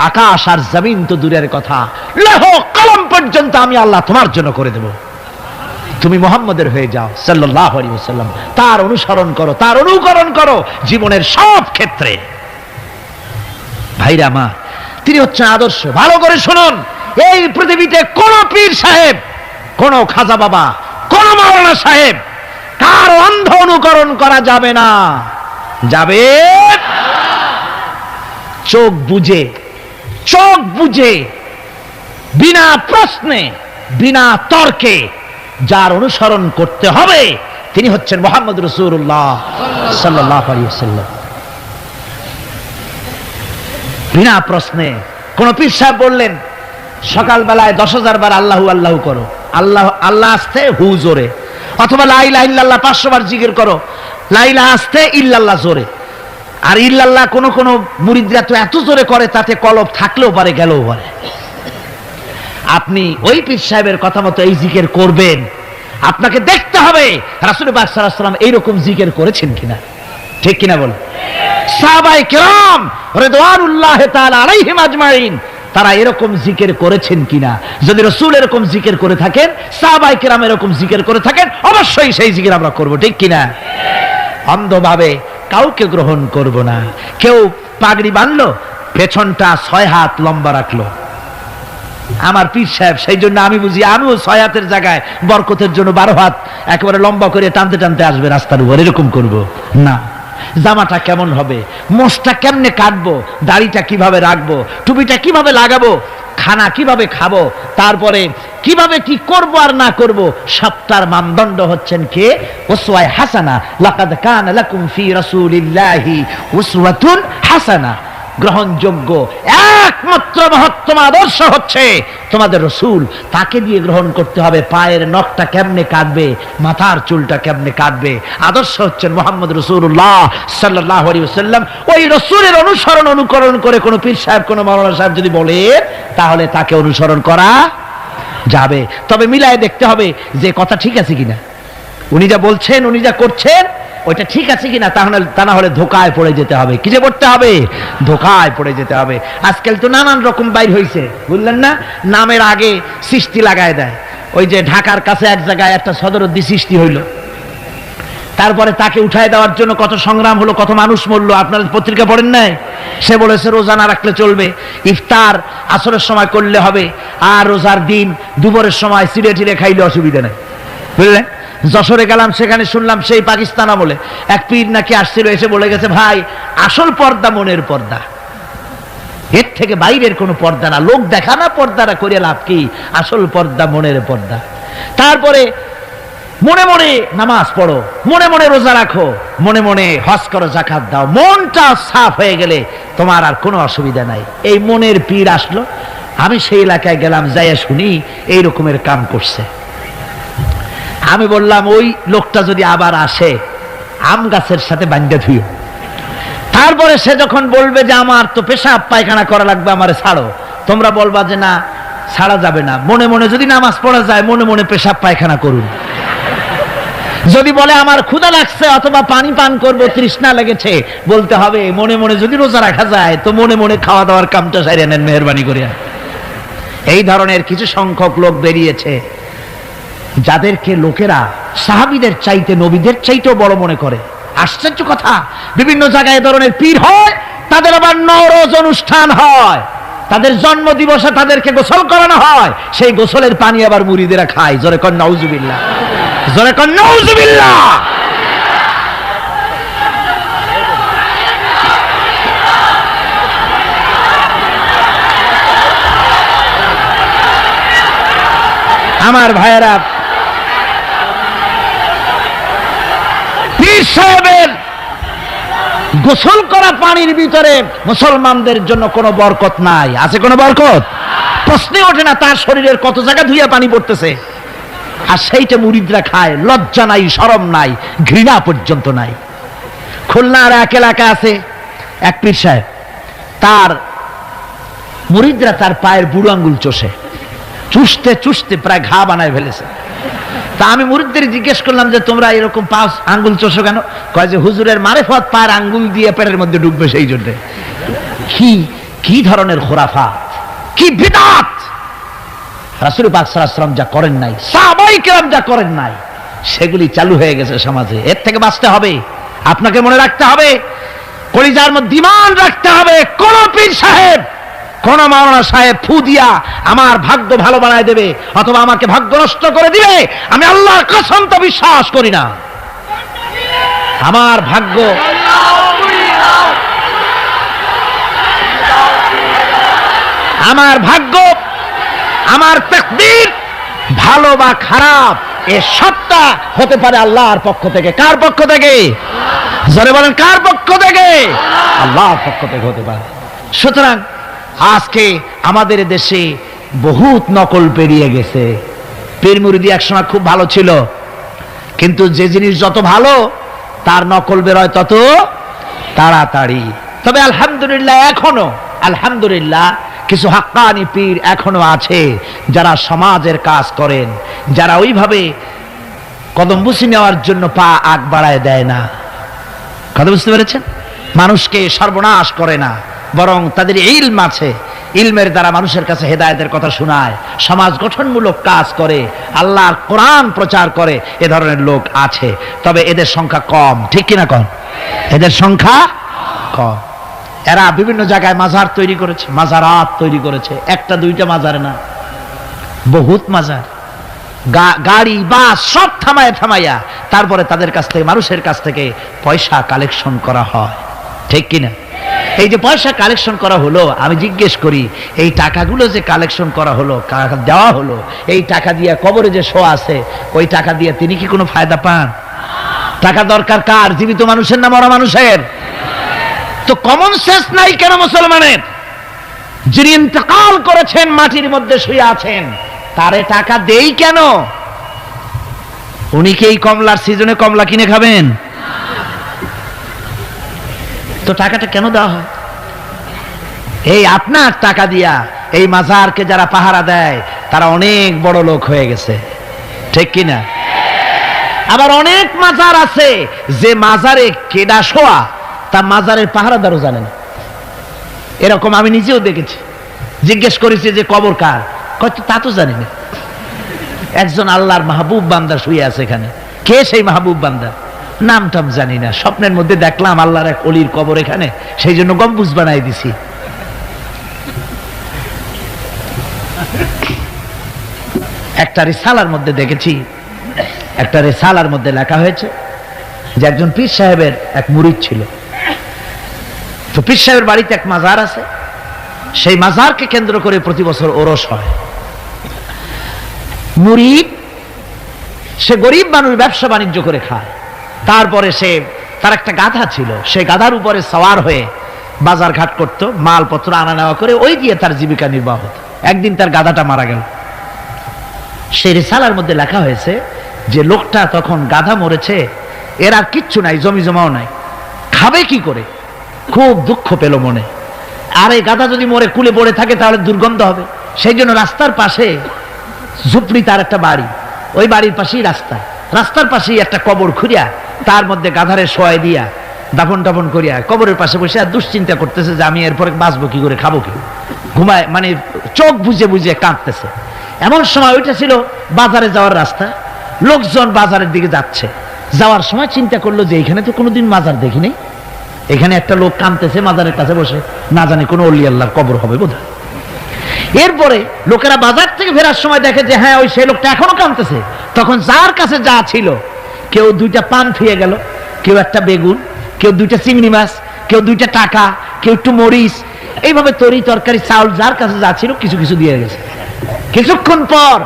আকাশ আর জমিন তো দূরের কথা, লৌহ কলম পর্যন্ত আমি আল্লাহ তোমার জন্য করে দেব। তুমি মুহাম্মদের হয়ে যাও সাল্লাল্লাহু আলাইহি ওয়াসাল্লাম, তার অনুসরণ করো, তার অনুকরণ করো জীবনের সব ক্ষেত্রে। ভাইরা আমার, তিনি হচ্ছেন আদর্শ। ভালো করে শুনুন, এই পৃথিবীতে কোন পীর সাহেব, কোন খাজা বাবা, কোন মাওলানা সাহেব, কার অন্ধ অনুকরণ করা যাবে না। যাবে চোখ বুঝে, চোখ বুঝে, বিনা প্রশ্নে, বিনা তর্কে যার অনুসরণ করতে হবে তিনি হচ্ছেন মুহাম্মদ রাসূলুল্লাহ সাল্লাল্লাহু আলাইহি ওয়াসাল্লাম। বিনা প্রশ্নে। কোন পীর সাহেব বললেন সকালবেলায় 10,000 বার আল্লাহু আল্লাহু করো, আল্লাহ আল্লাহ আসতে হু জোরে, অথবা লা ইলাহা ইল্লাল্লাহ 500 বার জিকির করো, লা ইলাহা আসতে ইল্লাল্লাহ জোরে। আর ইল্লাল্লাহ কোন কোন মুরিদরা তো এত জোরে করে তাতে কলব থাকলেও পারে গেলেও পারে। আপনি ওই পীর সাহেবের কথা মতো এই জিকির করবেন, আপনাকে দেখতে হবে রাসূল পাক সাল্লাল্লাহু আলাইহি ওয়াসাল্লাম এইরকম জিকির করেছেন কিনা। ঠিক কিনা বল? সাহাবায়ে কেরাম রিদওয়ানুল্লাহ তাআলা আলাইহিম আজমাইন তারা এরকম জিকির করেছেন কিনা। যদি রাসূল এরকম জিকির করে থাকেন, সাহাবায়ে কেরাম এরকম জিকির করে থাকেন, অবশ্যই সেই জিকির আমরা করব। ঠিক কিনা? অন্ধভাবে কাউকে গ্রহণ করব না। কেউ পাগড়ি বাঁধলো, পেছনটা 6 হাত লম্বা রাখলো, আমার পীর সাহেব, সেই জন্য আমি বুঝি আমিও 6 হাতের জায়গায় বরকতের জন্য 12 হাত একেবারে লম্বা করে টানতে টানতে আসবে রাস্তার উপর, এরকম করব না। জামাটা কেমন হবে, মোষটা কেমনে কাটবো, দাড়িটা কিভাবে রাখবো, টুপিটা কিভাবে লাগাবো, খানা কিভাবে খাবো, তারপরে কিভাবে কি করব আর না করব, সবটার মানদণ্ড হচ্ছেন কে? উসওয়ায়ে হাসানা। লাকাদ কানা লাকুম ফি রাসূলিল্লাহি উসওয়াতুন হাসানা। গ্রহণযোগ্য একমাত্র মহত্তম আদর্শ হচ্ছে তোমাদের রাসূল। তাকে দিয়ে গ্রহণ করতে হবে। পায়ের নখটা কেমনে কাটবে, মাথার চুলটা কেমনে কাটবে, আদর্শ হচ্ছেন মুহাম্মদ রাসূলুল্লাহ সাল্লাল্লাহু আলাইহি ওয়াসাল্লাম। ওই রাসূলের অনুসরণ অনুকরণ করে কোন পীর সাহেব, কোন মাওলানা সাহেব যদি বলে, তাহলে তাকে অনুসরণ করা যাবে। তবে মিলায় দেখতে হবে যে কথা ঠিক আছে কিনা, উনি যা বলছেন, উনি যা করছেন, ওইটা ঠিক আছে কিনা। তা না হলে ধোকায় পড়ে যেতে হবে। কিসে পড়তে হবে? ধোকায় পড়ে যেতে হবে। আজকাল তো নানান রকম বাইর হয়েছে, বুঝলেন না? নামের আগে সৃষ্টি লাগায় দেয়। ওই যে ঢাকার কাছে এক জায়গায় একটা সদরদ্দি সৃষ্টি হইল, তারপরে তাকে উঠায় দেওয়ার জন্য কত সংগ্রাম হলো, কত মানুষ মরলো। আপনারা পত্রিকা পড়েন নাই? সে বলেছে রোজা না রাখলে চলবে, ইফতার আসরের সময় করলে হবে, আর রোজার দিন দুপুরের সময় চিড়ে টিড়ে খাইলে অসুবিধা নেই, বুঝলেন? যশোরে গেলাম, সেখানে শুনলাম সেই পাকিস্তান আমলে এক পীর নাকি আসছিল, এসে বলে গেছে, ভাই আসল পর্দা মনের পর্দা, এর থেকে বাইরের কোনো পর্দা না। লোক দেখা না পর্দাটা করে লাভ কি? আসল পর্দা মনের পর্দা। তারপরে মনে মনে নামাজ পড়ো, মনে মনে রোজা রাখো, মনে মনে হজ করো, যাকাত দাও, মনটা সাফ হয়ে গেলে তোমার আর কোনো অসুবিধা নাই। এই মনের পীর আসলো, আমি সেই এলাকায় গেলাম, যাইয়া শুনি এই রকমের কাম করছে। আমি বললাম, ওই লোকটা যদি আবার আসে, আম গাছের সাথে বান্ধা থুইও। তারপরে সে যখন বলবে যে আমার তো পেশাব পায়খানা করা লাগবে, আমারে ছাড়ো, তোমরা বলবা যে না, ছাড়া যাবে না। মনে মনে যদি নামাজ পড়া যায়, মনে মনে পেশাব পায়খানা করুন। যদি বলে আমার ক্ষুধা লাগছে অথবা পানি পান করব, তৃষ্ণা লেগেছে, বলতে হবে মনে মনে যদি রোজা রাখা যায় তো মনে মনে খাওয়া দাওয়ার কামটা সারিয়ে নেন, মেহেরবানি করে। এই ধরনের কিছু সংখ্যক লোক বেরিয়েছে, যাদেরকে লোকেরা সাহাবীদের চাইতে, নবীদের চাইতেও বড় মনে করে। আশ্চর্য কথা, বিভিন্ন জায়গায় এ ধরনের পীর হয়, তাদের আবার নওরোজ অনুষ্ঠান হয়, তাদের জন্ম দিবসে তাদেরকে গোসল করানো হয়, সেই গোসলের পানি আবার মুরিদেরা খায়। জোরে কর নাউজুবিল্লাহ, জোরে কর নাউজুবিল্লাহ। আমার ভাইয়েরা, পীর সাহেবের গোসল করা পানির ভিতরে মুসলমানদের জন্য কোনো বরকত নাই। আছে কোনো বরকত? প্রশ্নে ওঠে না। তার শরীরের কত জায়গা ধুইয়া পানি পড়তেছে, আর সেইটা মুরিদরা খায়। লজ্জা নাই, শরম নাই, ঘৃণা পর্যন্ত নাই। খুলনার এক এলাকা আছে এক পীর সাহেব, তার মুরিদরা তার পায়ের বুড়ো আঙ্গুল চষে, চুষতে চুষতে প্রায় ঘা বানায় ফেলেছে। তা আমি মুরিদদের জিজ্ঞেস করলাম যে তোমরা এরকম পা আঙ্গুল চষো কেন? কয় যে হুজুরের মারেফত পায়ের আঙ্গুল দিয়ে পেটের মধ্যে ঢুকবে, সেই জন্য। কি ধরনের খোরাফাত, কি বিদআত! রাসূল পাক সাল্লাল্লাহু আলাইহি ওয়াসাল্লাম যা করেন নাই, সাহাবায়ে কেরাম যা করেন নাই, সেগুলি চালু হয়ে গেছে সমাজে। এর থেকে বাঁচতে হবে। আপনাকে মনে রাখতে হবে, কলিজার মধ্যে ঈমান রাখতে হবে, কোন পীর সাহেব, কোন মাওলানা সাহেব ফু দিয়া আমার ভাগ্য ভালো বানায় দেবে অথবা আমাকে ভাগ্য নষ্ট করে দিবে, আমি আল্লাহর কসম তো বিশ্বাস করি না। আমার ভাগ্য, আমার তাকদীর ভালো বা খারাপ, এ সবটা হতে পারে আল্লাহর পক্ষ থেকে। কার পক্ষ থেকে? জোরে বলেন, কার পক্ষ থেকে? আল্লাহর পক্ষ থেকে হতে পারে। সুতরাং আজকে আমাদের দেশে বহুত নকল পেরিয়ে গেছে। পীর মুরিদি একসময় খুব ভালো ছিল, কিন্তু যে জিনিস যত ভালো তার নকল বেরোয় তত তাড়াতাড়ি। তবে আলহামদুলিল্লাহ, আলহামদুলিল্লাহ কিছু হাক্কানি পীর এখনো আছে, যারা সমাজের কাজ করেন, যারা ওইভাবে কদম বুঝি নেওয়ার জন্য পা আগ বাড়ায় দেয় না। কথা বুঝতে পেরেছেন? মানুষকে সর্বনাশ করে না, বরং তাদের ইলম আছে, ইলমের দ্বারা মানুষের কাছে হেদায়েতের কথা শোনায়, সমাজ গঠনমূলক কাজ করে, আল্লাহর কোরআন প্রচার করে। এ ধরনের লোক আছে, তবে এদের সংখ্যা কম। ঠিক কিনা কম? এদের সংখ্যা কম। এরা বিভিন্ন জায়গায় মাজার তৈরি করেছে, মাজারাত তৈরি করেছে। একটা দুইটা মাজার না, বহুত মাজার, গাড়ি বাস সব থামাইয়া তারপরে তাদের কাছ থেকে, মানুষের কাছ থেকে পয়সা কালেকশন করা হয়। ঠিক কিনা? এই যে পয়সা কালেকশন করা হলো, আমি জিজ্ঞেস করি এই টাকাগুলো যে কালেকশন করা হলো, দেওয়া হলো, এই টাকা দিয়ে কবরে যে শোয়া আছে, ওই টাকা দিয়ে তিনি কি কোনো ফায়দা পান? টাকা দরকার কার? জীবিত মানুষের না মরা মানুষের? তো কমন সেন্স নাই কেন মুসলমানের? যিনি ইন্তেকাল করেছেন, মাটির মধ্যে শুয়ে আছেন, তারে টাকা দেই কেন? উনি কি এই কমলার সিজনে কমলা কিনে খাবেন? তো টাকাটা কেন দেওয়া হয়? এই আপনার টাকা দিয়া এই মাজারকে যারা পাহারা দেয় তারা অনেক বড় লোক হয়ে গেছে, ঠিক কিনা? আবার অনেক মাজার আছে যে মাজারে কেডা শোয়া তা মাজারের পাহারাদারও জানে না। এরকম আমি নিজেও দেখেছি। জিজ্ঞেস করেছি যে কবর কার, কত তা তো জানি না। একজন আল্লাহর মাহবুব বান্দা শুয়ে আছে এখানে। কে সেই মাহবুব বান্দা? নাম টাম জানি না, স্বপ্নের মধ্যে দেখলাম আল্লাহর এক অলির কবর এখানে, সেই জন্য গম্বুজ বানাই দিছি। একটা রিসালার মধ্যে দেখেছি, একটা রিসালার মধ্যে লেখা হয়েছে যে একজন পীর সাহেবের এক মুরিদ ছিল। তো পীর সাহেবের বাড়িতে এক মাজার আছে, সেই মাজারকে কেন্দ্র করে প্রতি বছর ওরস হয়। মুরিদ সে গরিব মানুষ, ব্যবসা বাণিজ্য করে খায়। তারপরে সে তার একটা গাধা ছিল, সেই গাধার উপরে সওয়ার হয়ে বাজার ঘাট করত, মালপত্র আনা নেওয়া করে ওই দিয়ে তার জীবিকা নির্বাহ হতো। একদিন তার গাধাটা মারা গেল। সেই রিসালার মধ্যে লেখা হয়েছে যে লোকটা তখন গাধা মরেছে, এর আর কিচ্ছু নাই, জমি জমাও নাই, খাবে কি করে? খুব দুঃখ পেল মনে। আর এই গাধা যদি মরে কুলে পড়ে থাকে তাহলে দুর্গন্ধ হবে। সেই জন্য রাস্তার পাশে ঝুপড়ি, তার একটা বাড়ি, ওই বাড়ির পাশেই রাস্তা, রাস্তার পাশেই একটা কবর খুঁড়িয়া তার মধ্যে গাধারে শোয়াই দিয়া দাফন টাফন করিয়া কবরের পাশে বসে আর দুশ্চিন্তা করতেছে যে আমি এরপরে বাঁচবো কি করে, খাবো কি, ঘুমায়, মানে চোখ বুঝে বুঝে কাঁদতেছে। এমন সময় ওইটা ছিল বাজারে যাওয়ার রাস্তা, লোকজন বাজারের দিকে যাচ্ছে। যাওয়ার সময় চিন্তা করলো যে এখানে তো কোনোদিন মাজার দেখি নেই, এখানে একটা লোক কাঁদতেছে মাজারের কাছে বসে, না জানি কোনো অলি আল্লাহর কবর হবে বোধহয়। এরপরে লোকেরা বাজার থেকে ফেরার সময় দেখে যে হ্যাঁ ওই সেই লোকটা এখনো কাঁদতেছে। তখন যার কাছে যা ছিল, কেউ 2টা পান ফিয়ে গেল, কেউ একটা বেগুন, কেউ 2টা চিংড়ি মাছ, কেউ 2টা টাকা, কেউ একটু মরিচ, এইভাবে তরি তরকারি চাউল যার কাছে যা ছিল কিছু কিছু দিয়ে গেছে। কিছুক্ষণ পর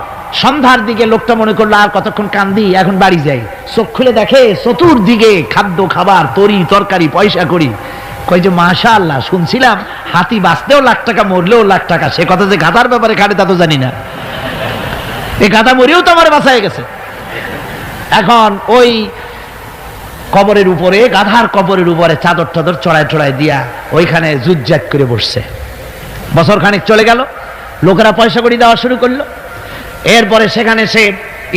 সন্ধ্যার দিকে লোকটা মনে করলো আর কতক্ষণ কান্দি, এখন বাড়ি যাই। চোখ খুলে দেখে চতুর্দিকে খাদ্য খাবার, তরি তরকারি, পয়সা করি। কই যে মাশাআল্লাহ, শুনছিলাম হাতি বাঁচতেও লাখ টাকা, মরলেও লাখ টাকা। সে কথা যে গাধার ব্যাপারে খাটে তা তো জানি না। এই গাধা মরেও তো আমার বাঁচায় গেছে। এখন ওই কবরের উপরে, গাধার কবরের উপরে চাদর টাদর চড়ায় চড়ায় দিয়া ওইখানে জুজ্জাত করে বসছে। বছর খানিক চলে গেল, লোকেরা পয়সা কড়ি দেওয়া শুরু করলো। এরপরে সেখানে সে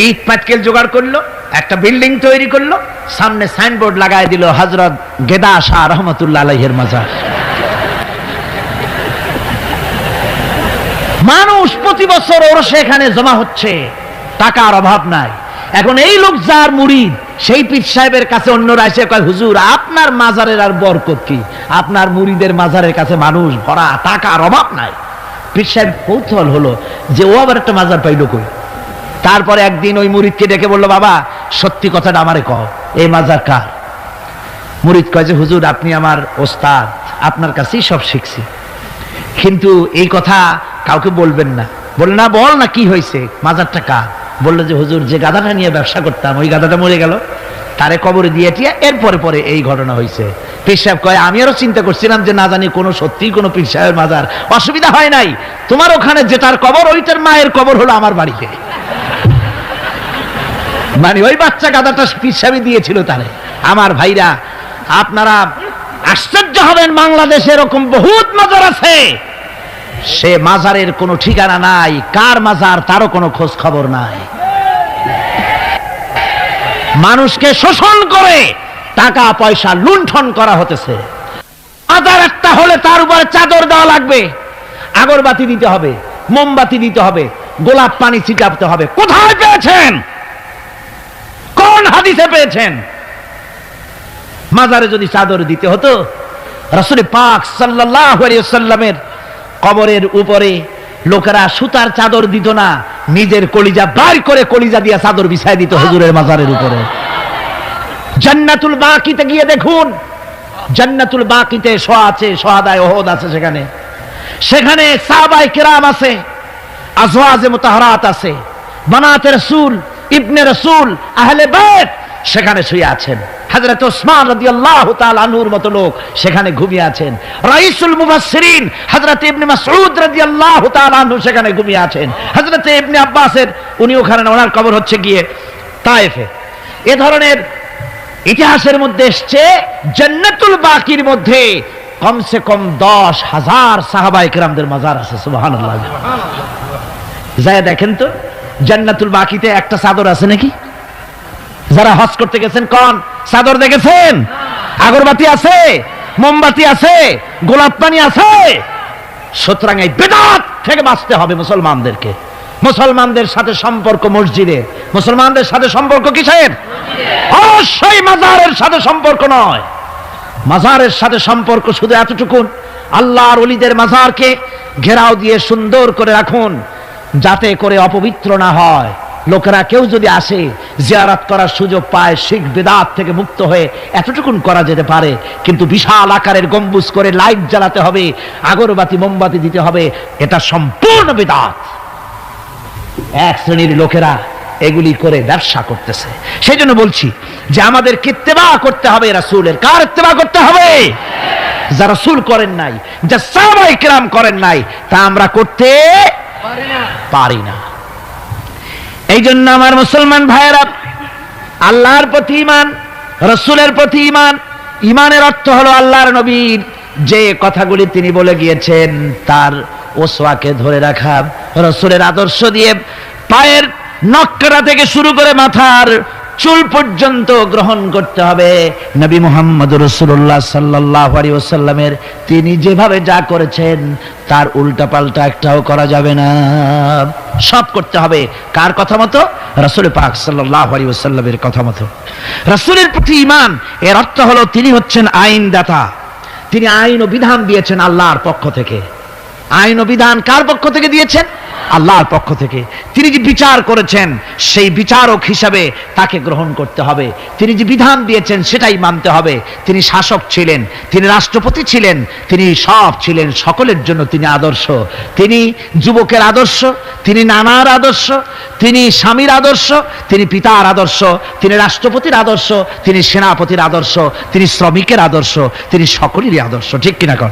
ইট পাটকেল জোগাড় করলো, একটা বিল্ডিং তৈরি করলো, সামনে সাইনবোর্ড লাগাই দিল হযরত গেদা শাহ রহমতুল্লাহ আলাইহির মাজার। মানুষ প্রতি বছর ওর সেখানে জমা হচ্ছে, টাকার অভাব নাই। এখন এই লোক যার মুরিদ, সেই পীর সাহেবের কাছে অন্যরা এসে কয় হুজুর আপনার মাজারের আর বরকত কি, আপনার মুরিদের মাজারের কাছে মানুষ ভরা, টাকার অভাব নাই। পীর সাহেব কৌতূহল হলো যে ও আবার একটা মাজার পাইল কই। তারপরে একদিন ওই মুরিদকে ডেকে বলল, বাবা সত্যি কথাটা আমারে কও, এই মাজার কার? মুরিদ কয় যে হুজুর আপনি আমার ওস্তাদ, আপনার কাছেই সব শিখছি, কিন্তু এই কথা কাউকে বলবেন না। বলল না, বল না কি হয়েছে, মাজারটা কার? বললো যে হুজুর যে গাধাটা নিয়ে ব্যবসা করতাম ওই গাধাটা মরে গেল, তারে কবরে দিয়ে টিয়া এরপরে পরে এই ঘটনা হয়েছে। পীর সাহেব কয় আমি আরো চিন্তা করছিলাম যে না জানি কোনো সত্যি কোনো পীর সাহেবের মাজার, অসুবিধা হয় নাই, তোমার ওখানে যেটার কবর ওইটার মায়ের কবর হলো আমার বাড়িতে। মানে ওই বাচ্চা গাধাটা পীর সাহেবই দিয়েছিল তারে। আমার ভাইরা আপনারা আশ্চর্য হবেন, বাংলাদেশে এরকম বহুত মাজার আছে, সে মাজারের কোনো ঠিকানা নাই, কার মাজার তারও কোনো খোঁজ খবর নাই। মানুষকে শোষণ করে টাকা পয়সা লুণ্ঠন করা হতেছে। মাজার একটা হলে তার উপরে চাদর দেওয়া লাগবে, আগরবাতি দিতে হবে, মোমবাতি দিতে হবে, গোলাপ পানি ছিটাতে হবে। কোথায় পেয়েছেন? কোন হাদিসে পেয়েছেন? মাজারে যদি চাদর দিতে হতো, রাসূল পাক সাল্লাল্লাহু আলাইহি ওয়াসাল্লামের কবরের উপরে লোকেরা সুতার চাদর দিত না, নিজের কলিজা বাইর করে কলিজা দিয়া চাদর বিছায় দিত হুজুরের মাজারের উপরে। জান্নাতুল বাকিতে গিয়ে দেখুন, জান্নাতুল বাকিতে শোয়া আছে, শহাদায়ে উহুদ আছে, সেখানে সাহাবায়ে কেরাম আছে, আজওয়াজে মুতাহহারাত আছে, বানাতে রাসূল, ইবনে রাসূল, আহলে বাইত সেখানে শুয়ে আছেন। হযরত ওসমান রাদিয়াল্লাহু তাআলা আনহুর মতো লোক সেখানে ঘুমিয়ে আছেন। রাইসুল মুফাসসিরিন হযরত ইবনে মাসউদ রাদিয়াল্লাহু তাআলা আনহু সেখানে ঘুমিয়ে আছেন। হযরত ইবনে আব্বাসের উনি ওখানে, ওনার কবর হচ্ছে গিয়ে তায়েফে। এ ধরনের ইতিহাসের মধ্যে এসছে জান্নাতুল বাকির মধ্যে কমসে কম 10,000 সাহাবায়ে কেরামদের মাজার আছে। সুবহানাল্লাহ। যায় দেখেন তো জান্নাতুল বাকিতে একটা চাদর আছে নাকি? যারা হজ করতে গেছেন কোন চাদর দেখেছেন? আগরবাতি আছে, মোমবাতি আছে, গোলাপ পানি আছে। সুতরাং এই বিদআত থেকে বাঁচতে হবে মুসলমানদেরকে। মুসলমানদের সাথে সম্পর্ক মসজিদের, মুসলমানদের সাথে সম্পর্ক কিসের? অবশ্যই মাজারের সাথে সম্পর্ক নয়। মাজারের সাথে সম্পর্ক শুধু এতটুকু, আল্লাহর ওলিদের মাজারকে ঘেরাও দিয়ে সুন্দর করে রাখুন যাতে করে অপবিত্র না হয়। লোকেরা কেউ যদি আসে জিয়ারত করার সুযোগ পায়, শিরক বিদআত থেকে মুক্ত হয়ে এতটুকুন করা যেতে পারে। কিন্তু বিশাল আকারের গম্বুজ করে লাইট জ্বালাতে হবে, আগরবাতি মোমবাতি দিতে হবে, এটা সম্পূর্ণ বিদআত। এক শ্রেণীর লোকেরা এগুলি করে ব্যবসা করতেছে। সেই জন্য বলছি যে আমাদের ইত্তেবা করতে হবে রাসূলের। কার ইত্তেবা করতে হবে? যা রাসূল করেন নাই, যা সাহাবায়ে কেরাম করেন নাই, তা আমরা করতে পারি না। এই জন্য আমার মুসলমান ভাইয়েরা, আল্লাহর প্রতি ঈমান, রাসূলের প্রতি ঈমান। ঈমানের অর্থ হলো আল্লাহর নবীর যে কথাগুলি তিনি বলে গিয়েছেন তার ওসওয়াকে ধরে রাখা, রাসূলের আদর্শ দিয়ে পায়ের নখকাটা থেকে শুরু করে মাথার চুল পর্যন্ত গ্রহণ করতে হবে। নবী মুহাম্মদ রাসূলুল্লাহ সাল্লাল্লাহু আলাইহি ওয়াসাল্লামের তিনি যেভাবে যা করেছেন তার উল্টা পাল্টা একটাও করা যাবে না, সব করতে হবে কার কথা মতো? রাসূল পাক সাল্লাল্লাহু আলাইহি ওয়াসাল্লামের কথা মতো। রাসূলের প্রতি ঈমান এর অর্থ হলো তিনি হচ্ছেন আইনদাতা। তিনি আইন ও বিধান দিয়েছেন আল্লাহর পক্ষ থেকে। আইন ও বিধান কার পক্ষ থেকে দিয়েছেন? আল্লাহর পক্ষ থেকে। তিনি যে বিচার করেছেন সেই বিচারক হিসাবে তাকে গ্রহণ করতে হবে। তিনি যে বিধান দিয়েছেন সেটাই মানতে হবে। তিনি শাসক ছিলেন, তিনি রাষ্ট্রপতি ছিলেন, তিনি সব ছিলেন, সকলের জন্য তিনি আদর্শ। তিনি যুবকের আদর্শ, তিনি নানার আদর্শ, তিনি স্বামীর আদর্শ, তিনি পিতার আদর্শ, তিনি রাষ্ট্রপতির আদর্শ, তিনি সেনাপতির আদর্শ, তিনি শ্রমিকের আদর্শ, তিনি সকলেরই আদর্শ। ঠিক কিনা কন?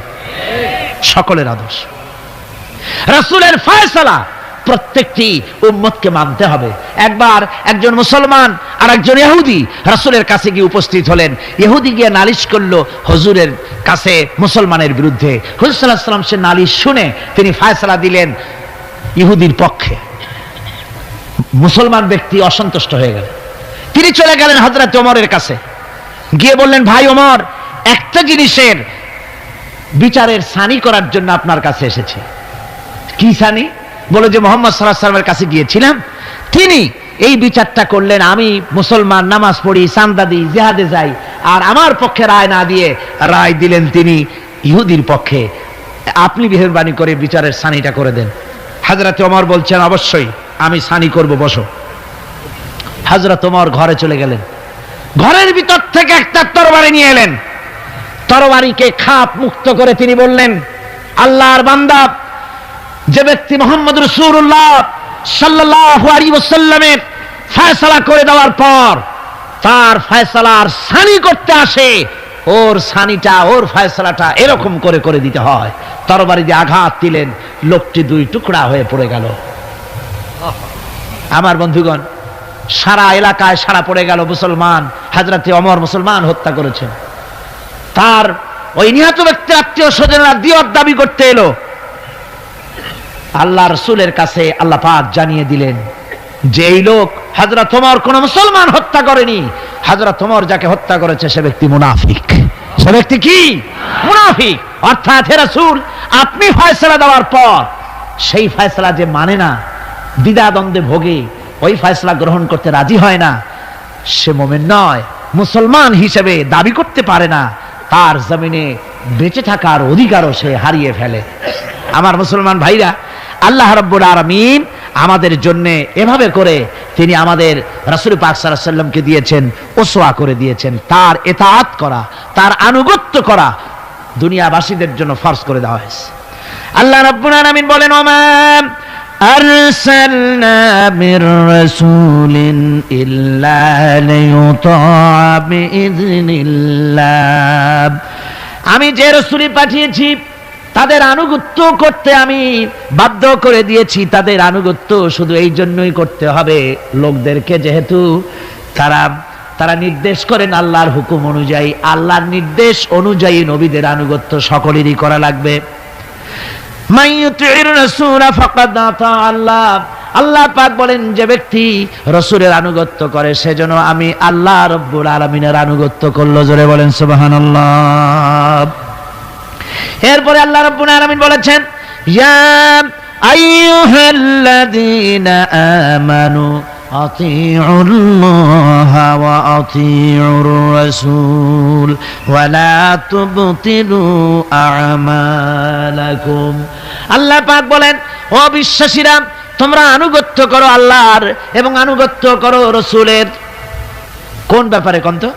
সকলের আদর্শ। রাসূলের ফয়সালা প্রত্যেকটি উম্মতকে মানতে হবে। একবার একজন মুসলমান আর একজন ইহুদি রাসূলের কাছে গিয়ে উপস্থিত হলেন। ইহুদি গিয়ে নালিশ করলো হুজুরের কাছে মুসলমানের বিরুদ্ধে। হুজুর সাল্লাল্লাহু আলাইহি ওয়াসাল্লাম সে নালিশ শুনে তিনি ফয়সালা দিলেন ইহুদির পক্ষে। মুসলমান ব্যক্তি অসন্তুষ্ট হয়ে গেলেন। তিনি চলে গেলেন হযরত ওমরের কাছে, গিয়ে বললেন, ভাই ওমর, একটা জিনিসের বিচারের সানি করার জন্য আপনার কাছে এসেছি। কি সানি? বলে যে মুহাম্মদ সাল্লাল্লাহু আলাইহি ওয়াসাল্লামের কাছে গিয়েছিলাম, তিনি এই বিচারটা করলেন, আমি মুসলমান, নামাজ পড়ি, চাঁদা দিই, জিহাদে যাই, আর আমার পক্ষে রায় না দিয়ে রায় দিলেন তিনি ইহুদির পক্ষে। আপনি মেহেরবানি করে বিচারের সানিটা করে দেন। হযরত ওমর বলছেন, অবশ্যই আমি সানি করব, বসো। হযরত ওমর ঘরে চলে গেলেন। ঘরের ভিতর থেকে একটা তরবারি নিয়ে এলেন। তরবারিকে খাপ মুক্ত করে তিনি বললেন, আল্লাহর বান্দা, যে ব্যক্তি মুহাম্মদ রাসূলুল্লাহ সাল্লাল্লাহু আলাইহি ওয়াসাল্লামের ফয়সালা করে দেওয়ার পর তার ফয়সালার সানি করতে আসে, ওর সানিটা, ওর ফয়সালাটা এরকম করে করে দিতে হয়। তরবারি দিয়ে আঘাত দিলেন, লোকটি দুই টুকরা হয়ে পড়ে গেল। আমার বন্ধুগণ, সারা এলাকায় সারা পড়ে গেল, মুসলমান, হযরত ওমর মুসলমান হত্যা করেছেন। তার ওই নিহত ব্যক্তির আত্মীয় স্বজনরা দিয়ত দাবি করতে এলো। আল্লাহ রাসূলের কাছে আল্লাহ পাক জানিয়ে দিলেন যে এই লোক হযরত ওমর কোন মুসলমান হত্যা করেনি, হযরত ওমর যাকে হত্যা করেছে সে ব্যক্তি মুনাফিক। সে ব্যক্তি কি? মুনাফিক। অর্থাৎ হে রাসূল, আপনি ফয়সালা দেওয়ার পর সেই ফয়সালা যে মানে না, দ্বিধাদ্বন্দ্বে ভোগে, ওই ফয়সালা গ্রহণ করতে রাজি হয় না, সে মুমিন নয়, মুসলমান হিসেবে দাবি করতে পারে না, তার জমিনে বেঁচে থাকার অধিকারও সে হারিয়ে ফেলে। আমার মুসলমান ভাইরা, আল্লাহ রাব্বুল আলামিন আমাদের জন্য এভাবে করে তিনি আমাদের রাসূল পাক সাল্লাল্লাহু আলাইহি ওয়াসাল্লামকে দিয়েছেন, ওসওয়া করে দিয়েছেন। তার ইতাআত করা, তার আনুগত্য করা দুনিয়াবাসীদের জন্য ফরজ করে দেওয়া হয়েছে। আল্লাহ রাব্বুল আলামিন বলেন, ওমা আরসালনা মির রাসূলিন ইল্লা লিইউতা'a বিইذনিল্লাহ। আমি যে রাসূল পাঠিয়েছি তাদের আনুগত্য করতে আমি বাধ্য করে দিয়েছি। তাদের আনুগত্য শুধু এই জন্যই করতে হবে লোকদেরকে, যেহেতু তারা নির্দেশ করেন আল্লাহর হুকুম অনুযায়ী। আল্লাহর নির্দেশ অনুযায়ী নবীদের আনুগত্য সকলেরই করা লাগবে। মাইয়ুতির রাসূলা ফাকাদ আতা আল্লাহ। আল্লাহ পাক বলেন, যে ব্যক্তি রাসূলের আনুগত্য করে সেজন্য আমি আল্লাহ রাব্বুল আলামিনের আনুগত্য করলো। জোরে বলেন সুবহানাল্লাহ। এরপরে আল্লাহ রাব্বুল আলামিন বলেছেন, ইয়া আইয়ুহাল্লাযীনা আমানু আতিউল্লাহা ওয়া আতিউর রাসূল ওয়া লা তুবতিলু আমালাকুম। আল্লাহ পাক বলেন, ও বিশ্বাসীরা, তোমরা আনুগত্য করো আল্লাহর এবং আনুগত্য করো রাসূলের। কোন ব্যাপারে কোন তো?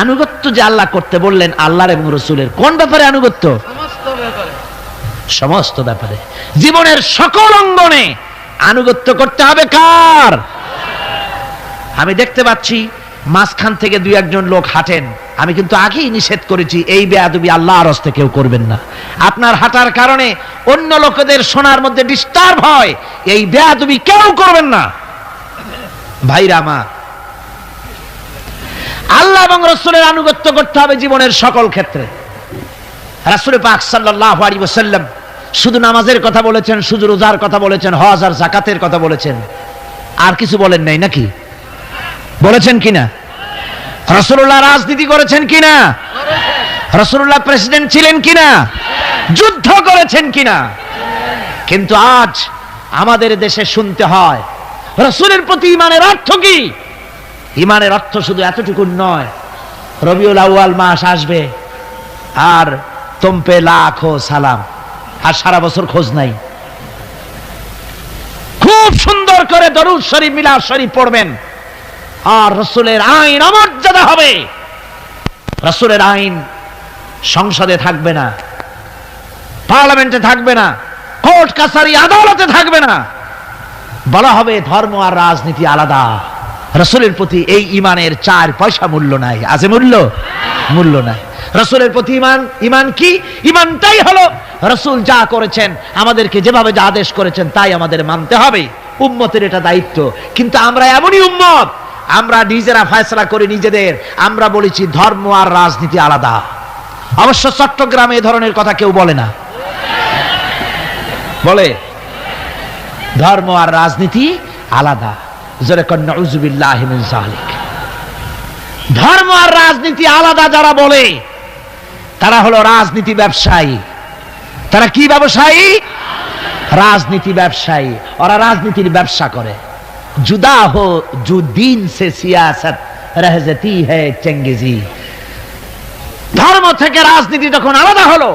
আনুগত্য যে আল্লাহ করতে বললেন আল্লাহর এবং রাসূলের, কোন ব্যাপারে আনুগত্য? সমস্ত ব্যাপারে, জীবনের সকল অঙ্গনে আনুগত্য করতে হবে। কার? আমি দেখতে পাচ্ছি মাঝখান থেকে দুই একজন লোক হাঁটেন, আমি কিন্তু আগেই নিষেধ করেছি এই বেয়াদবি আল্লাহর হস্তে কেউ করবেন না। আপনার হাঁটার কারণে অন্য লোকেদের শোনার মধ্যে ডিস্টার্ব হয়, এই বেয়াদবি কেউ করবেন না। ভাইরা আমার, আল্লাহ এবং রাসূলের আনুগত্য করতে হবে জীবনের সকল ক্ষেত্রে। রাসূল পাক সাল্লাল্লাহু আলাইহি ওয়াসাল্লাম শুধু নামাজের কথা বলেছেন, শুধু রোজার কথা বলেছেন, হজ আর যাকাতের কথা বলেছেন, আর কিছু বলেন নাই নাকি? বলেছেন কিনা? রাসূলুল্লাহ রাজনীতি করেছেন কিনা? রাসূলুল্লাহ প্রেসিডেন্ট ছিলেন কিনা? যুদ্ধ করেছেন কিনা? কিন্তু আজ আমাদের দেশে শুনতে হয় রাসূলের প্রতি ঈমানের অর্থ কি? ঈমানের অর্থ শুধু এতটুকু নয়, রবিউল আউয়াল মাস আসবে আর তুম পে লাখো সালাম, আর সারা বছর খোঁজ নাই। খুব সুন্দর করে দরুদ শরীফ, মিলাদ শরীফ পড়বেন, আর রাসূলের আইন অমর্যাদা হবে। রাসূলের আইন সংসদে থাকবে না, পার্লামেন্টে থাকবে না, কোর্ট কাছারি আদালতে থাকবে না। বলা হবে ধর্ম আর রাজনীতি আলাদা। রাসূলের প্রতি এই ঈমানের 4 পয়সা মূল্য নাই। আছে মূল্য? মূল্য নাই। রাসূলের প্রতি ঈমান কি? ঈমানটাই হলো রাসূল যা করেছেন, আমাদেরকে যেভাবে যা আদেশ করেছেন তাই আমাদের মানতে হবে। উম্মতের এটা দায়িত্ব। কিন্তু আমরা এমনই উম্মত, আমরা নিজেরা ফয়সালা করি নিজেদের। আমরা বলেছি ধর্ম আর রাজনীতি আলাদা। অবশ্য চট্টগ্রামে এই ধরনের কথা কেউ বলে না, বলে ধর্ম আর রাজনীতি আলাদা। জোরে কন নাউযুবিল্লাহি মিন যালিক। ধর্ম আর রাজনীতি আলাদা যারা বলে তারা হলো রাজনীতি ব্যবসায়ী। তারা কি ব্যবসায়ী? রাজনীতি ব্যবসায়ী। ওরা রাজনীতির ব্যবসা করে। जुदा हो जो दीन से सियासत रह जाती है चंगेजी। ধর্ম থেকে রাজনীতি যখন আলাদা হলো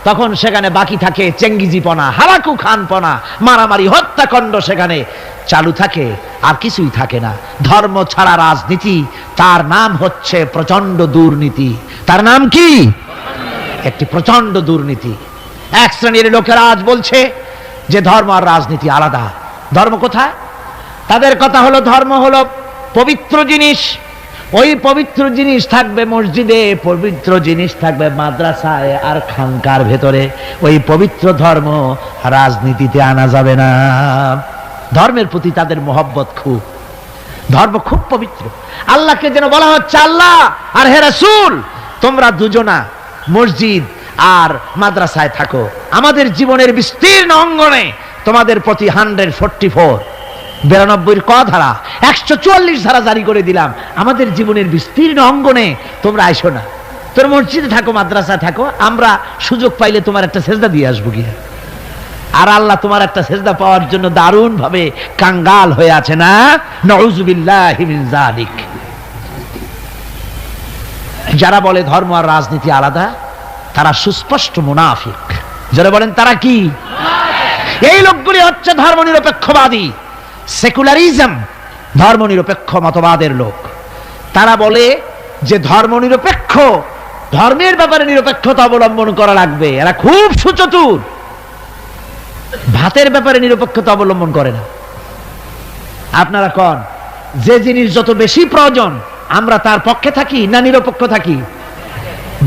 তখন সেখানে বাকি থাকে চেঙ্গিজিপনা, হালাকু খানপনা, মারামারি, হত্যাকাণ্ড সেখানে চালু থাকে, আর কিছুই থাকে না। ধর্ম ছাড়া রাজনীতি, তার নাম হচ্ছে প্রচন্ড দুর্নীতি। তার নাম কি? একটি প্রচন্ড দুর্নীতি। এক শ্রেণীর লোকেরা আজ বলছে যে ধর্ম আর রাজনীতি আলাদা। ধর্ম কোথায়? তাদের কথা হলো ধর্ম হলো পবিত্র জিনিস। ওই পবিত্র জিনিস থাকবে মসজিদে, পবিত্র জিনিস থাকবে মাদ্রাসায় আর খানকার ভেতরে। ওই পবিত্র ধর্ম রাজনীতিতে আনা যাবে না। ধর্মের প্রতি তাদের মহব্বত খুব। ধর্ম খুব পবিত্র। আল্লাহকে যেন বলা হচ্ছে, আল্লাহ আর হে রাসূল, তোমরা দুজনা মসজিদ আর মাদ্রাসায় থাকো, আমাদের জীবনের বিস্তীর্ণ অঙ্গনে তোমাদের প্রতি 144 92 ক ধারা 144 ধারা জারি করে দিলাম। আমাদের জীবনের বিস্তীর্ণ অঙ্গনে তোমরা আইসো না, তোর মসজিদে থাকো, মাদ্রাসায় থাকো, আমরা সুযোগ পাইলে তোমার একটা সেজদা দিয়ে আসবো গিয়া। আর আল্লাহ তোমার একটা সেজদা পাওয়ার জন্য দারুণ ভাবে কাঙ্গাল হয়ে আছে না? নাউযুবিল্লাহি মিন যালিক। যারা বলে ধর্ম আর রাজনীতি আলাদা, তারা সুস্পষ্ট মুনাফিক। যারা বলেন তারা কি? এই লোকগুলি হচ্ছে ধর্মনিরপেক্ষবাদী, সেকুলারিজম, ধর্মনিরপেক্ষ মতবাদের লোক। তারা বলে যে ধর্মনিরপেক্ষ, ধর্মের ব্যাপারে নিরপেক্ষতা অবলম্বন করা লাগবে। এরা খুব সুচতুর, ভাতের ব্যাপারে নিরপেক্ষতা অবলম্বন করে না। আপনারা কোন যে জিনিস যত বেশি প্রয়োজন আমরা তার পক্ষে থাকি না নিরপেক্ষ থাকি?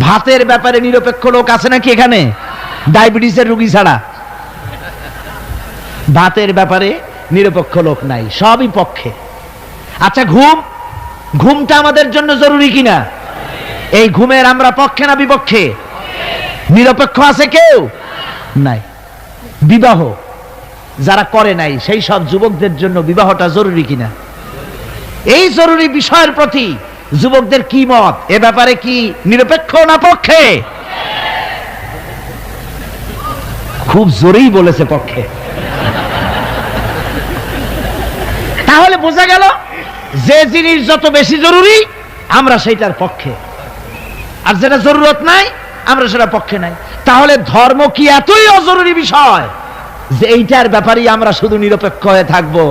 ভাতের ব্যাপারে নিরপেক্ষ লোক আছে নাকি এখানে? ডায়াবেটিসের রোগী ছাড়া ভাতের ব্যাপারে নিরপেক্ষ লোক নাই, সবই পক্ষে। আচ্ছা, ঘুমটা আমাদের জন্য জরুরি কিনা? এই ঘুমের আমরা পক্ষে না বিপক্ষে? নিরপেক্ষ আছে কেউ নাই। বিবাহ যারা করে নাই সেই সব যুবকদের জন্য বিবাহটা জরুরি কিনা? এই জরুরি বিষয়ের প্রতি যুবকদের কি মত? এ ব্যাপারে কি নিরপেক্ষ না পক্ষে? খুব জোরেই বলেছে পক্ষে। তাহলে বোঝা গেল যে জিনিস যত বেশি জরুরি আমরা সেইটার পক্ষে, আর যেটা জরুরত নাই আমরা সেটা পক্ষে নাই। তাহলে ধর্ম কি এতই অজরুরি বিষয় যে এইটার ব্যাপারেই আমরা শুধু নিরপেক্ষ হয়ে থাকবো?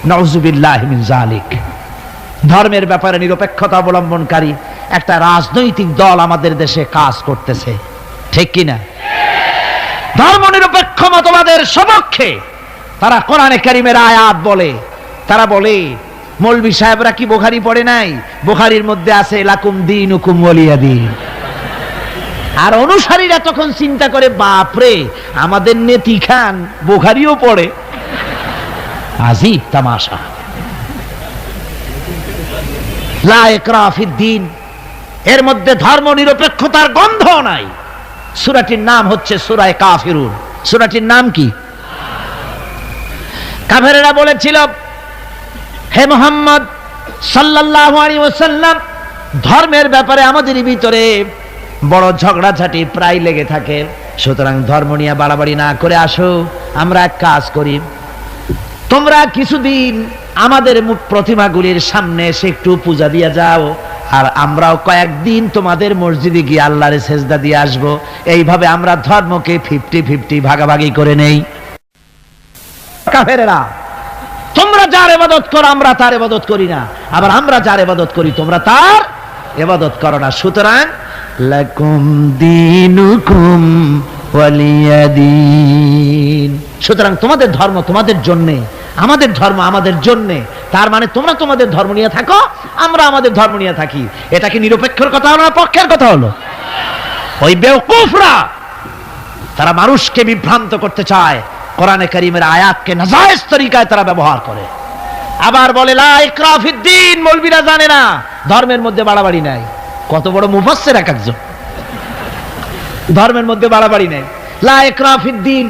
নাউযুবিল্লাহি মিন যালিক। ধর্মের ব্যাপারে নিরপেক্ষতা অবলম্বনকারী একটা রাজনৈতিক দল আমাদের দেশে কাজ করতেছে, ঠিক কিনা? ধর্ম নিরপেক্ষ মতবাদের সপক্ষে তারা কোরআনে কারীমের আয়াত বলে। তারা বলে মৌলভী সাহেবরা কি বুখারী পড়ে নাই? বুখারীর মধ্যে আছে লাকুম দীনুকুম ওয়ালিয়া দীন। আর অনুসারীরা তখন চিন্তা করে, বাপরে, আমাদের নেতি খান বুখারীও পড়ে, আজীব তামাশা। লা ইকরাহা ফিদ্দীন, এর মধ্যে ধর্ম নিরপেক্ষতার গন্ধ নাই। সূরাটির নাম হচ্ছে সূরা কাফিরুন। সূরাটির নাম কি? কাফেরেরা বলেছিল, হে মুহাম্মদ সাল্লাল্লাহু আলাইহি ওয়াসাল্লাম, ধর্মের ব্যাপারে আমাদের ভিতরে বড় ঝগড়াঝাটি প্রায় লেগে থাকে, সুতরাং ধর্ম নিয়ে বাড়াবাড়ি না করে আসো, আমরা এক কাজ করি, তোমরা কিছুদিন আমাদের প্রতিমাগুলির সামনে এসে একটু পূজা দিয়ে যাও, আর আমরাও কয়েকদিন তোমাদের মসজিদে গিয়ে আল্লাহর সেজদা দিয়ে আসবো। এইভাবে আমরা ধর্মকে 50-50 ভাগাভাগি করে নেই। কাফেরেরা, তোমরা যার ইবাদত করো আমরা তার ইবাদত করি না, আবার আমরা যার ইবাদত করি তোমরা তার ইবাদত করো না, সুতরাং লাকুম দীনুকুম ওয়ালিয়া দীন। সুতরাং তোমাদের ধর্ম তোমাদের জন্য, আমাদের ধর্ম আমাদের জন্য। তার মানে তোমরা তোমাদের ধর্ম নিয়ে থাকো, আমরা আমাদের ধর্ম নিয়ে থাকি। এটা কি নিরপেক্ষের কথা হলো না পক্ষের কথা হলো? ওই বেওকুফরা তারা মানুষকে বিভ্রান্ত করতে চায়, কোরআনে কারীমের আয়াতকে নাজায়েজ তরিকায় তারা ব্যবহার করে। আবার বলে লা ইকরাহা ফিদ্দীন, মৌলবীরা জানে না ধর্মের মধ্যে বাড়াবাড়ি নাই। কত বড় মুফাসসির এক একজন! ধর্মের মধ্যে বাড়াবাড়ি নাই, লা ইকরাহা ফিদ্দীন,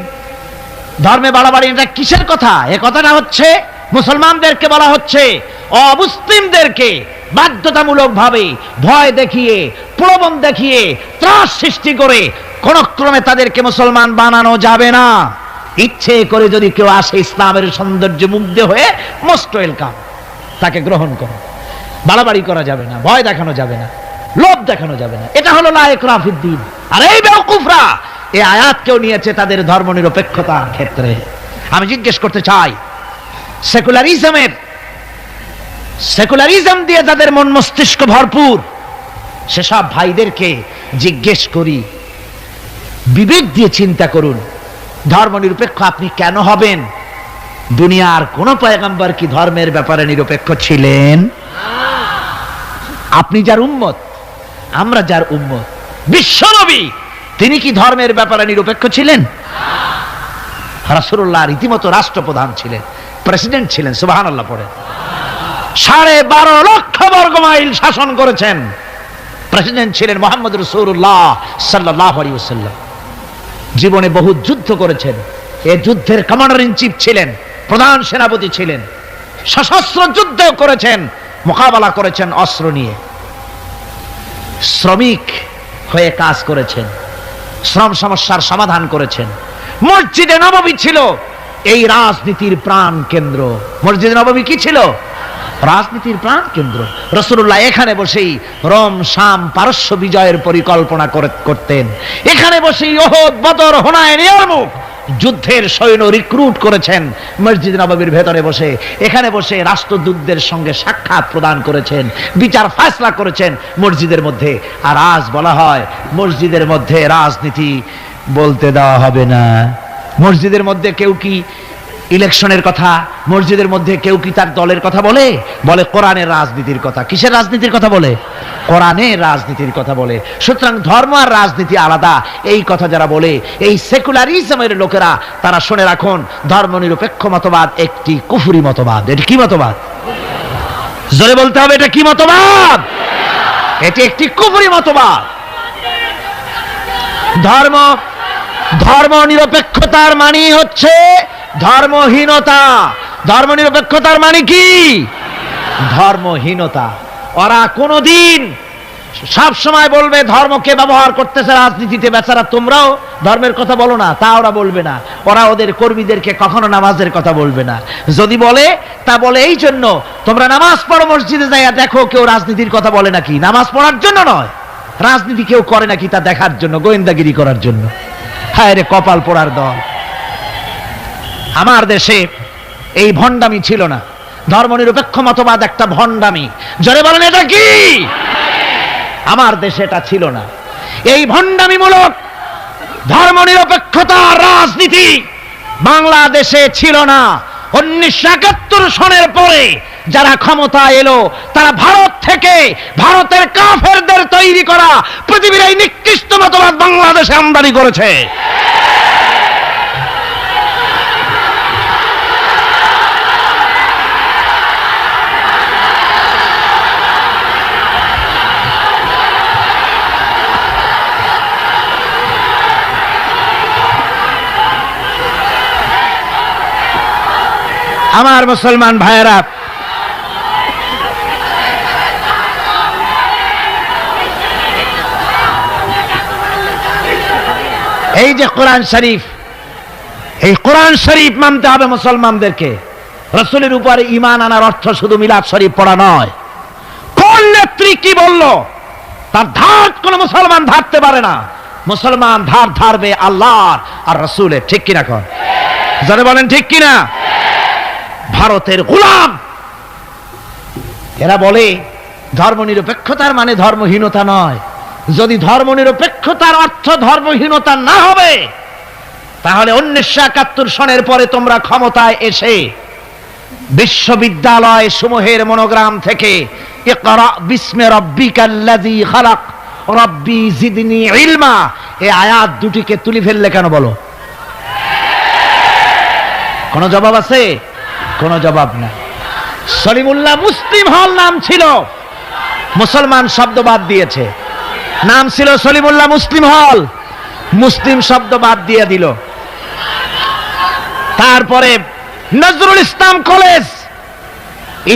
ধর্মে বাড়াবাড়ি। এটা কিসের কথা? এ কথাটা হচ্ছে মুসলমানদেরকে বলা হচ্ছে, অমুসলিমদেরকে বাধ্যতামূলক ভাবে ভয় দেখিয়ে, প্রলোভন দেখিয়ে, ত্রাস সৃষ্টি করে কোন ক্রমে তাদেরকে মুসলমান বানানো যাবে না। ইচ্ছে করে যদি কেউ আসে ইসলামের সৌন্দর্য মুগ্ধ হয়ে, মোস্ট ওয়েলকাম, তাকে গ্রহণ করো। বাড়াবাড়ি করা যাবে না, ভয় দেখানো যাবে না, লোভ দেখানো যাবে না। এটা হলো লা ইকরাহা ফিদ্দীন। আর এই বেওকুফরা এই আয়াতকেও নিয়েছে তাদের ধর্ম নিরপেক্ষতার ক্ষেত্রে। আমি জিজ্ঞেস করতে চাই, সেকুলারিজম দিয়ে যাদের মন মস্তিষ্ক ভরপুর, সেসব ভাইদেরকে জিজ্ঞেস করি, বিবেক দিয়ে চিন্তা করুন, ধর্ম নিরপেক্ষ আপনি কেন হবেন? দুনিয়ার কোন পয়গম্বর কি ধর্মের ব্যাপারে নিরপেক্ষ ছিলেন? আপনি যার উম্মত, আমরা যার উম্মত, বিশ্বনবী তিনি কি ধর্মের ব্যাপারে নিরপেক্ষ ছিলেন? রাসূলুল্লাহ রীতিমতো রাষ্ট্রপ্রধান ছিলেন, প্রেসিডেন্ট ছিলেন। সুবহানাল্লাহ পড়েন। 12.5 লক্ষ বর্গ মাইল শাসন করেছেন। প্রেসিডেন্ট ছিলেন মুহাম্মদ রাসূলুল্লাহ সাল্লাল্লাহু আলাইহি ওয়াসাল্লাম। জীবনে বহু যুদ্ধ করেছেন, এই যুদ্ধের কমান্ডার ইন চিফ ছিলেন, প্রধান সেনাপতি ছিলেন, সশস্ত্র যুদ্ধ করেছেন, মোকাবেলা করেছেন অস্ত্র নিয়ে। শ্রমিক হয়ে কাজ করেছেন, শ্রম সমস্যার সমাধান করেছেন। মসজিদে নববী ছিল এই রাজনীতির প্রাণ কেন্দ্র। মসজিদে নববী কি ছিল? রাজনীতির প্রাণ কেন্দ্র। রাসূলুল্লাহ এখানে বসেই রোম, শাম, পারস্য বিজয়ের পরিকল্পনা করতেন। এখানে বসেই উহুদ, বদর, হুনাইন, ইয়ারমুক যুদ্ধের সৈন্য রিক্রুট করেছেন মসজিদ নববীর ভেতরে বসে, এখানে বসে রাষ্ট্রদূতদের সঙ্গে সাক্ষাৎ প্রদান করেছেন, বিচার ফয়সালা করেছেন মসজিদের মধ্যে। আর আজ বলা হয় মসজিদের মধ্যে রাজনীতি বলতে দেওয়া হবে না। মসজিদের মধ্যে কেউ কি ইলেকশনের কথা, মসজিদের মধ্যে কেউ কি তার দলের কথা বলে? বলে কোরআনের রাজনীতির কথা। কিসের রাজনীতির কথা বলে? কোরআনের রাজনীতির কথা বলে। সুতরাং ধর্ম আর রাজনীতি আলাদা, এই কথা যারা বলে, এই সেকুলারিজমের লোকেরা, তারা শুনে রাখুন, ধর্মনিরপেক্ষ মতবাদ একটি কুফরি মতবাদ। এটি কি মতবাদ? জোরে বলতে হবে, এটা কি মতবাদ? এটি একটি কুফরি মতবাদ। ধর্ম নিরপেক্ষতার মানে হচ্ছে ধর্মহীনতা। ধর্মনিরপেক্ষতার মানে কি? ধর্মহীনতা। ওরা কোনদিন সব সময় বলবে ধর্মকে ব্যবহার করতেছে রাজনীতিতে। বেচারা তোমরাও ধর্মের কথা বলো না, তা ওরা বলবে না। ওরা ওদের কর্মীদেরকে কখনো নামাজের কথা বলবে না। যদি বলে, তা বলে এই জন্য, তোমরা নামাজ পড়ো মসজিদে যাইয়া দেখো কেউ রাজনীতির কথা বলে নাকি। নামাজ পড়ার জন্য নয়, রাজনীতি কেউ করে নাকি তা দেখার জন্য, গোয়েন্দাগিরি করার জন্য। হায় রে কপাল পোড়ার দল। আমার দেশে এই ভণ্ডামি ছিল না। ধর্মনিরপেক্ষ মতবাদ একটা ভণ্ডামি। জোরে বলেন, এটা কি? আমার দেশে এটা ছিল না। এই ভণ্ডামিমূলক ধর্মনিরপেক্ষতা রাজনীতি বাংলাদেশে ছিল না। 1971 সনের পরে যারা ক্ষমতা এলো, তারা ভারত থেকে, ভারতের কাফেরদের তৈরি করা পৃথিবীর এই নিকৃষ্ট মতবাদ বাংলাদেশে আমদানি করেছে। আমার মুসলমান ভাইয়েরা, এই যে কোরআন শরীফ, এই কোরআন শরীফ মানতে হবে মুসলমানদেরকে। রাসূলের উপরে ঈমান আনার অর্থ শুধু মিলাদ শরীফ পড়া নয়। কোন নেত্রী কি বলল, তার ধার কোন মুসলমান ধারতে পারে না। মুসলমান ধার ধারবে আল্লাহর আর রাসূলের। ঠিক কিনা? কর যারা বলেন ঠিক কিনা? ভারতের গোলাম এরা বলে ধর্মনিরপেক্ষতার মানে ধর্মহীনতা নয়। যদি ধর্মনিরপেক্ষতার অর্থ ধর্মহীনতা না হবে, তাহলে 1971 সনের পরে তোমরা ক্ষমতায় এসে বিশ্ববিদ্যালয় সমূহের মনোগ্রাম থেকে ইকরা বিস্মি রাব্বিকাল্লাযী খালাক রাব্বি জিদনি ইলমা, এই আয়াত দুটিকে তুলে ফেললে কেন বলো? কোন জবাব আছে? কোন জবাব নাই। সলিমুল্লাহ মুসলিম হল নাম ছিল, মুসলমান শব্দ বাদ দিয়েছে। নাম ছিল সলিমুল্লাহ মুসলিম হল, মুসলিম শব্দ বাদ দিয়ে দিল। তারপরে নজরুল ইসলাম কলেজ,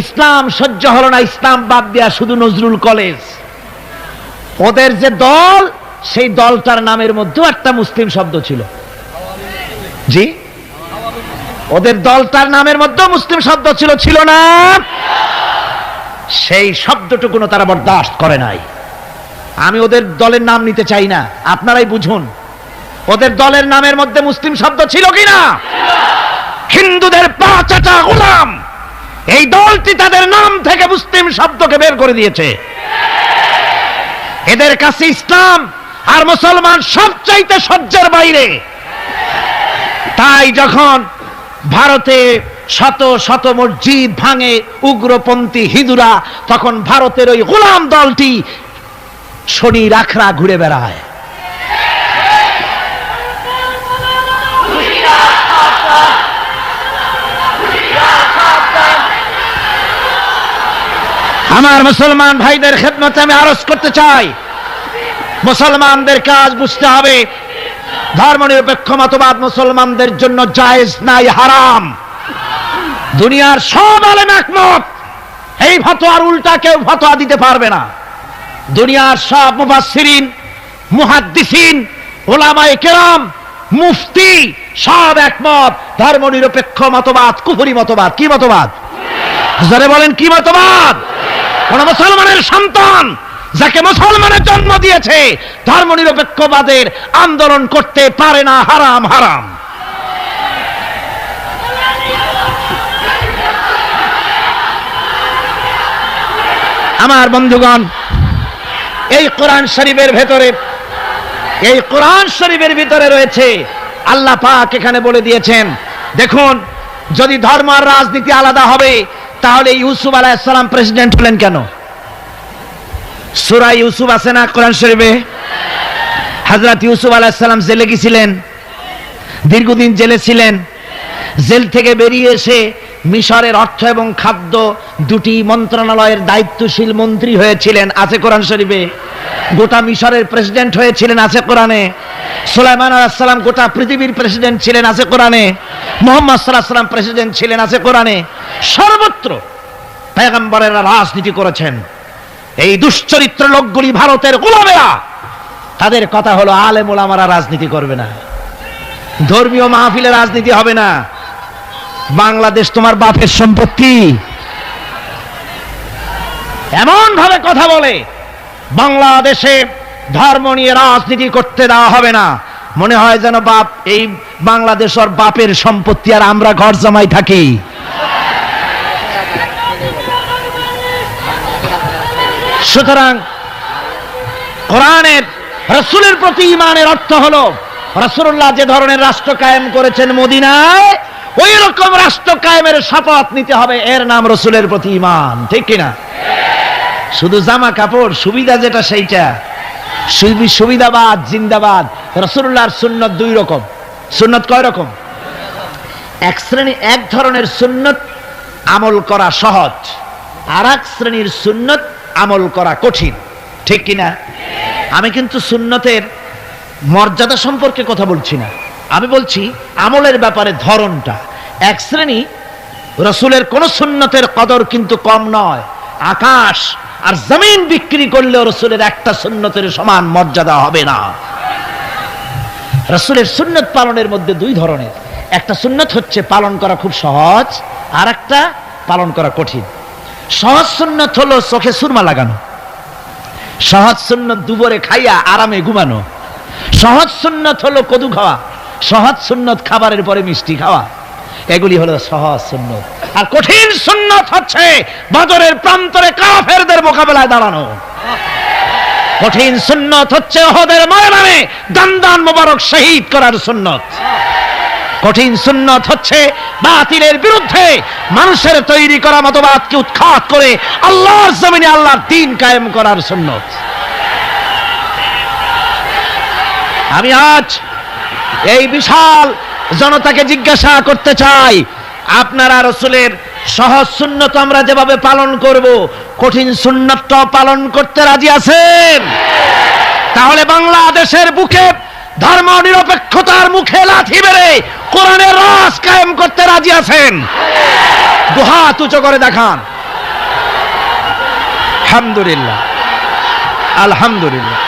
ইসলাম সহ্য হলো না, ইসলাম বাদ দেয়া শুধু নজরুল কলেজ। ওদের যে দল, সেই দলটার নামের মধ্যেও একটা মুসলিম শব্দ ছিল। জি, ওদের দলটার নামের মধ্যে মুসলিম শব্দ ছিল, ছিল না? সেই শব্দটুকুনো তারা বরদাস্ত করে নাই। আমি ওদের দলের নাম নিতে চাই না, আপনারাই বুঝুন ওদের দলের নামের মধ্যে মুসলিম শব্দ ছিল কিনা। হিন্দুদের পাঁচাটা গোলাম, এই দলটি তাদের নাম থেকে মুসলিম শব্দকে বের করে দিয়েছে। এদের কাছে ইসলাম আর মুসলমান সবচাইতে সহ্যের বাইরে। তাই যখন ভারতে শত শত মসজিদ ভাঙে উগ্রপন্থী হিন্দুরা, তখন ভারতের ওই গোলাম দলটি শনি রাখরা ঘুরে বেড়ায়। আমার মুসলমান ভাইদের খেদমতে আমি আরজ করতে চাই, মুসলমানদের কাজ বুঝতে হবে। ধর্মনিরপেক্ষ মতবাদ মুসলমানদের জন্য জায়েজ নাই, হারাম। দুনিয়ার সব আলেম একমত, এই ফতোয়ার উল্টা কেউ ফতোয়া দিতে পারবে না। দুনিয়ার সব মুফাসসিরিন, মুহাদ্দিসিন, উলামায়ে কেরাম, মুফতি সব একমত, ধর্মনিরপেক্ষ মতবাদ কুফরি মতবাদ। কি মতবাদ? যারা বলেন কি মতবাদ? কোন মুসলমানের সন্তান যাকে মুসলমানের জন্ম দিয়েছে ধর্মনিরপেক্ষবাদের আন্দোলন করতে পারে না, হারাম হারাম। আমার বন্ধুগণ, এই কোরআন শরীফের ভিতরে রয়েছে, আল্লাহ পাক এখানে বলে দিয়েছেন, দেখুন, যদি ধর্ম আর রাজনীতি আলাদা হবে তাহলে ইউসুফ আলাইহিস সালাম প্রেসিডেন্ট হলেন কেন? সূরা ইউসুফ আছে না কোরআন শরীফে? হযরত ইউসুফ আলাইহিস সালাম জেলে গিয়েছিলেন, দীর্ঘদিন জেলে ছিলেন। জেল থেকে বেরিয়ে এসে মিশরের অর্থ এবং খাদ্য দুটি মন্ত্রণালয়ের দায়িত্বশীল মন্ত্রী হয়েছিলেন, আছে কোরআন শরীফে। গোটা মিশরের প্রেসিডেন্ট হয়েছিলেন, আছে কোরআনে। সুলাইমান আলাইহিস সালাম গোটা পৃথিবীর প্রেসিডেন্ট ছিলেন, আছে কোরআনে। মুহাম্মদ সাল্লাল্লাহু আলাইহি ওয়াসাল্লাম প্রেসিডেন্ট ছিলেন, আছে কোরআনে। সর্বত্র পয়গম্বরেরা রাজনীতি করেছেন। এই দুশ্চরিত্র লোকগুলি ভারতের গোলামেরা, তাদের কথা হলো আলেম ওলামারা রাজনীতি করবে না, ধর্মীয় মাহফিলে রাজনীতি হবে না। বাংলাদেশ তোমার বাপের সম্পত্তি, এমন ভাবে কথা বলে বাংলাদেশে ধর্ম নিয়ে রাজনীতি করতে দেওয়া হবে না। মনে হয় যেন বাপ এই বাংলাদেশ ওর বাপের সম্পত্তি আর আমরা ঘর জামাই থাকি। সুতরাং কোরআনের রাসূলের প্রতি ঈমানের অর্থ হলো, রাসূলুল্লাহ যে ধরনের রাষ্ট্র কায়েম করেছেন মদিনায়, ওই রকম রাষ্ট্র কায়েমের শপথ নিতে হবে, এর নাম রাসূলের প্রতি ঈমান, ঠিক কিনা? শুধু জামা কাপড় সুবিধা যেটা সেইটা, সুবিধাবাদ জিন্দাবাদ। রাসূলুল্লাহর সুন্নত দুই রকম। সুন্নত কয় রকম? এক ধরনের সুন্নত আমল করা সহজ, আর এক শ্রেণীর সুন্নত আমল করা কঠিন, ঠিক কিনা? আমি কিন্তু সুন্নতের মর্যাদা সম্পর্কে কথা বলছি না, আমি বলছি আমলের ব্যাপারে ধরনটা। এক শ্রেণী রাসূলের কোন সুন্নতের কদর কিন্তু কম নয়, আকাশ আর জমিন বিক্রি করলেও রাসূলের একটা সুন্নতের সমান মর্যাদা হবে না। রাসূলের সুন্নত পালনের মধ্যে দুই ধরনের, একটা সুন্নত হচ্ছে পালন করা খুব সহজ, আর একটা পালন করা কঠিন। সহজ সুন্নত হলো চোখে সুরমা লাগানো, সহজ সুন্নত দুপুরে খাইয়া আরামে ঘুমানো, সহজ সুন্নত হলো কদু খাওয়া, সহজ সুন্নত খাবারের পরে মিষ্টি খাওয়া, এগুলি হলো সহজ সুন্নত। আর কঠিন সুন্নত হচ্ছে বদরের প্রান্তরে কাফেরদের মোকাবেলায় দাঁড়ানো। কঠিন সুন্নত হচ্ছে উহুদের ময়দানে দান মোবারক শহীদ করার সুন্নত। কঠিন সুন্নত হচ্ছে বাতিলের বিরুদ্ধে মানুষের তৈরি করা মতবাদকে উৎখাত করে আল্লাহর জমিনে আল্লাহর দ্বীন কায়েম করার সুন্নত। আমি আজ এই বিশাল জনতাকে জিজ্ঞাসা করতে চাই, আপনারা রাসূলের সহজ সুন্নত আমরা যেভাবে পালন করব, কঠিন সুন্নতটা পালন করতে রাজি আছেন? তাহলে বাংলাদেশের বুকে ধর্ম নিরপেক্ষতার মুখে লাথি মেরে কোরআনের রাজ কায়েম করতে রাজি আছেন? দুহাত উঁচু করে দেখান। আলহামদুলিল্লাহ, আলহামদুলিল্লাহ।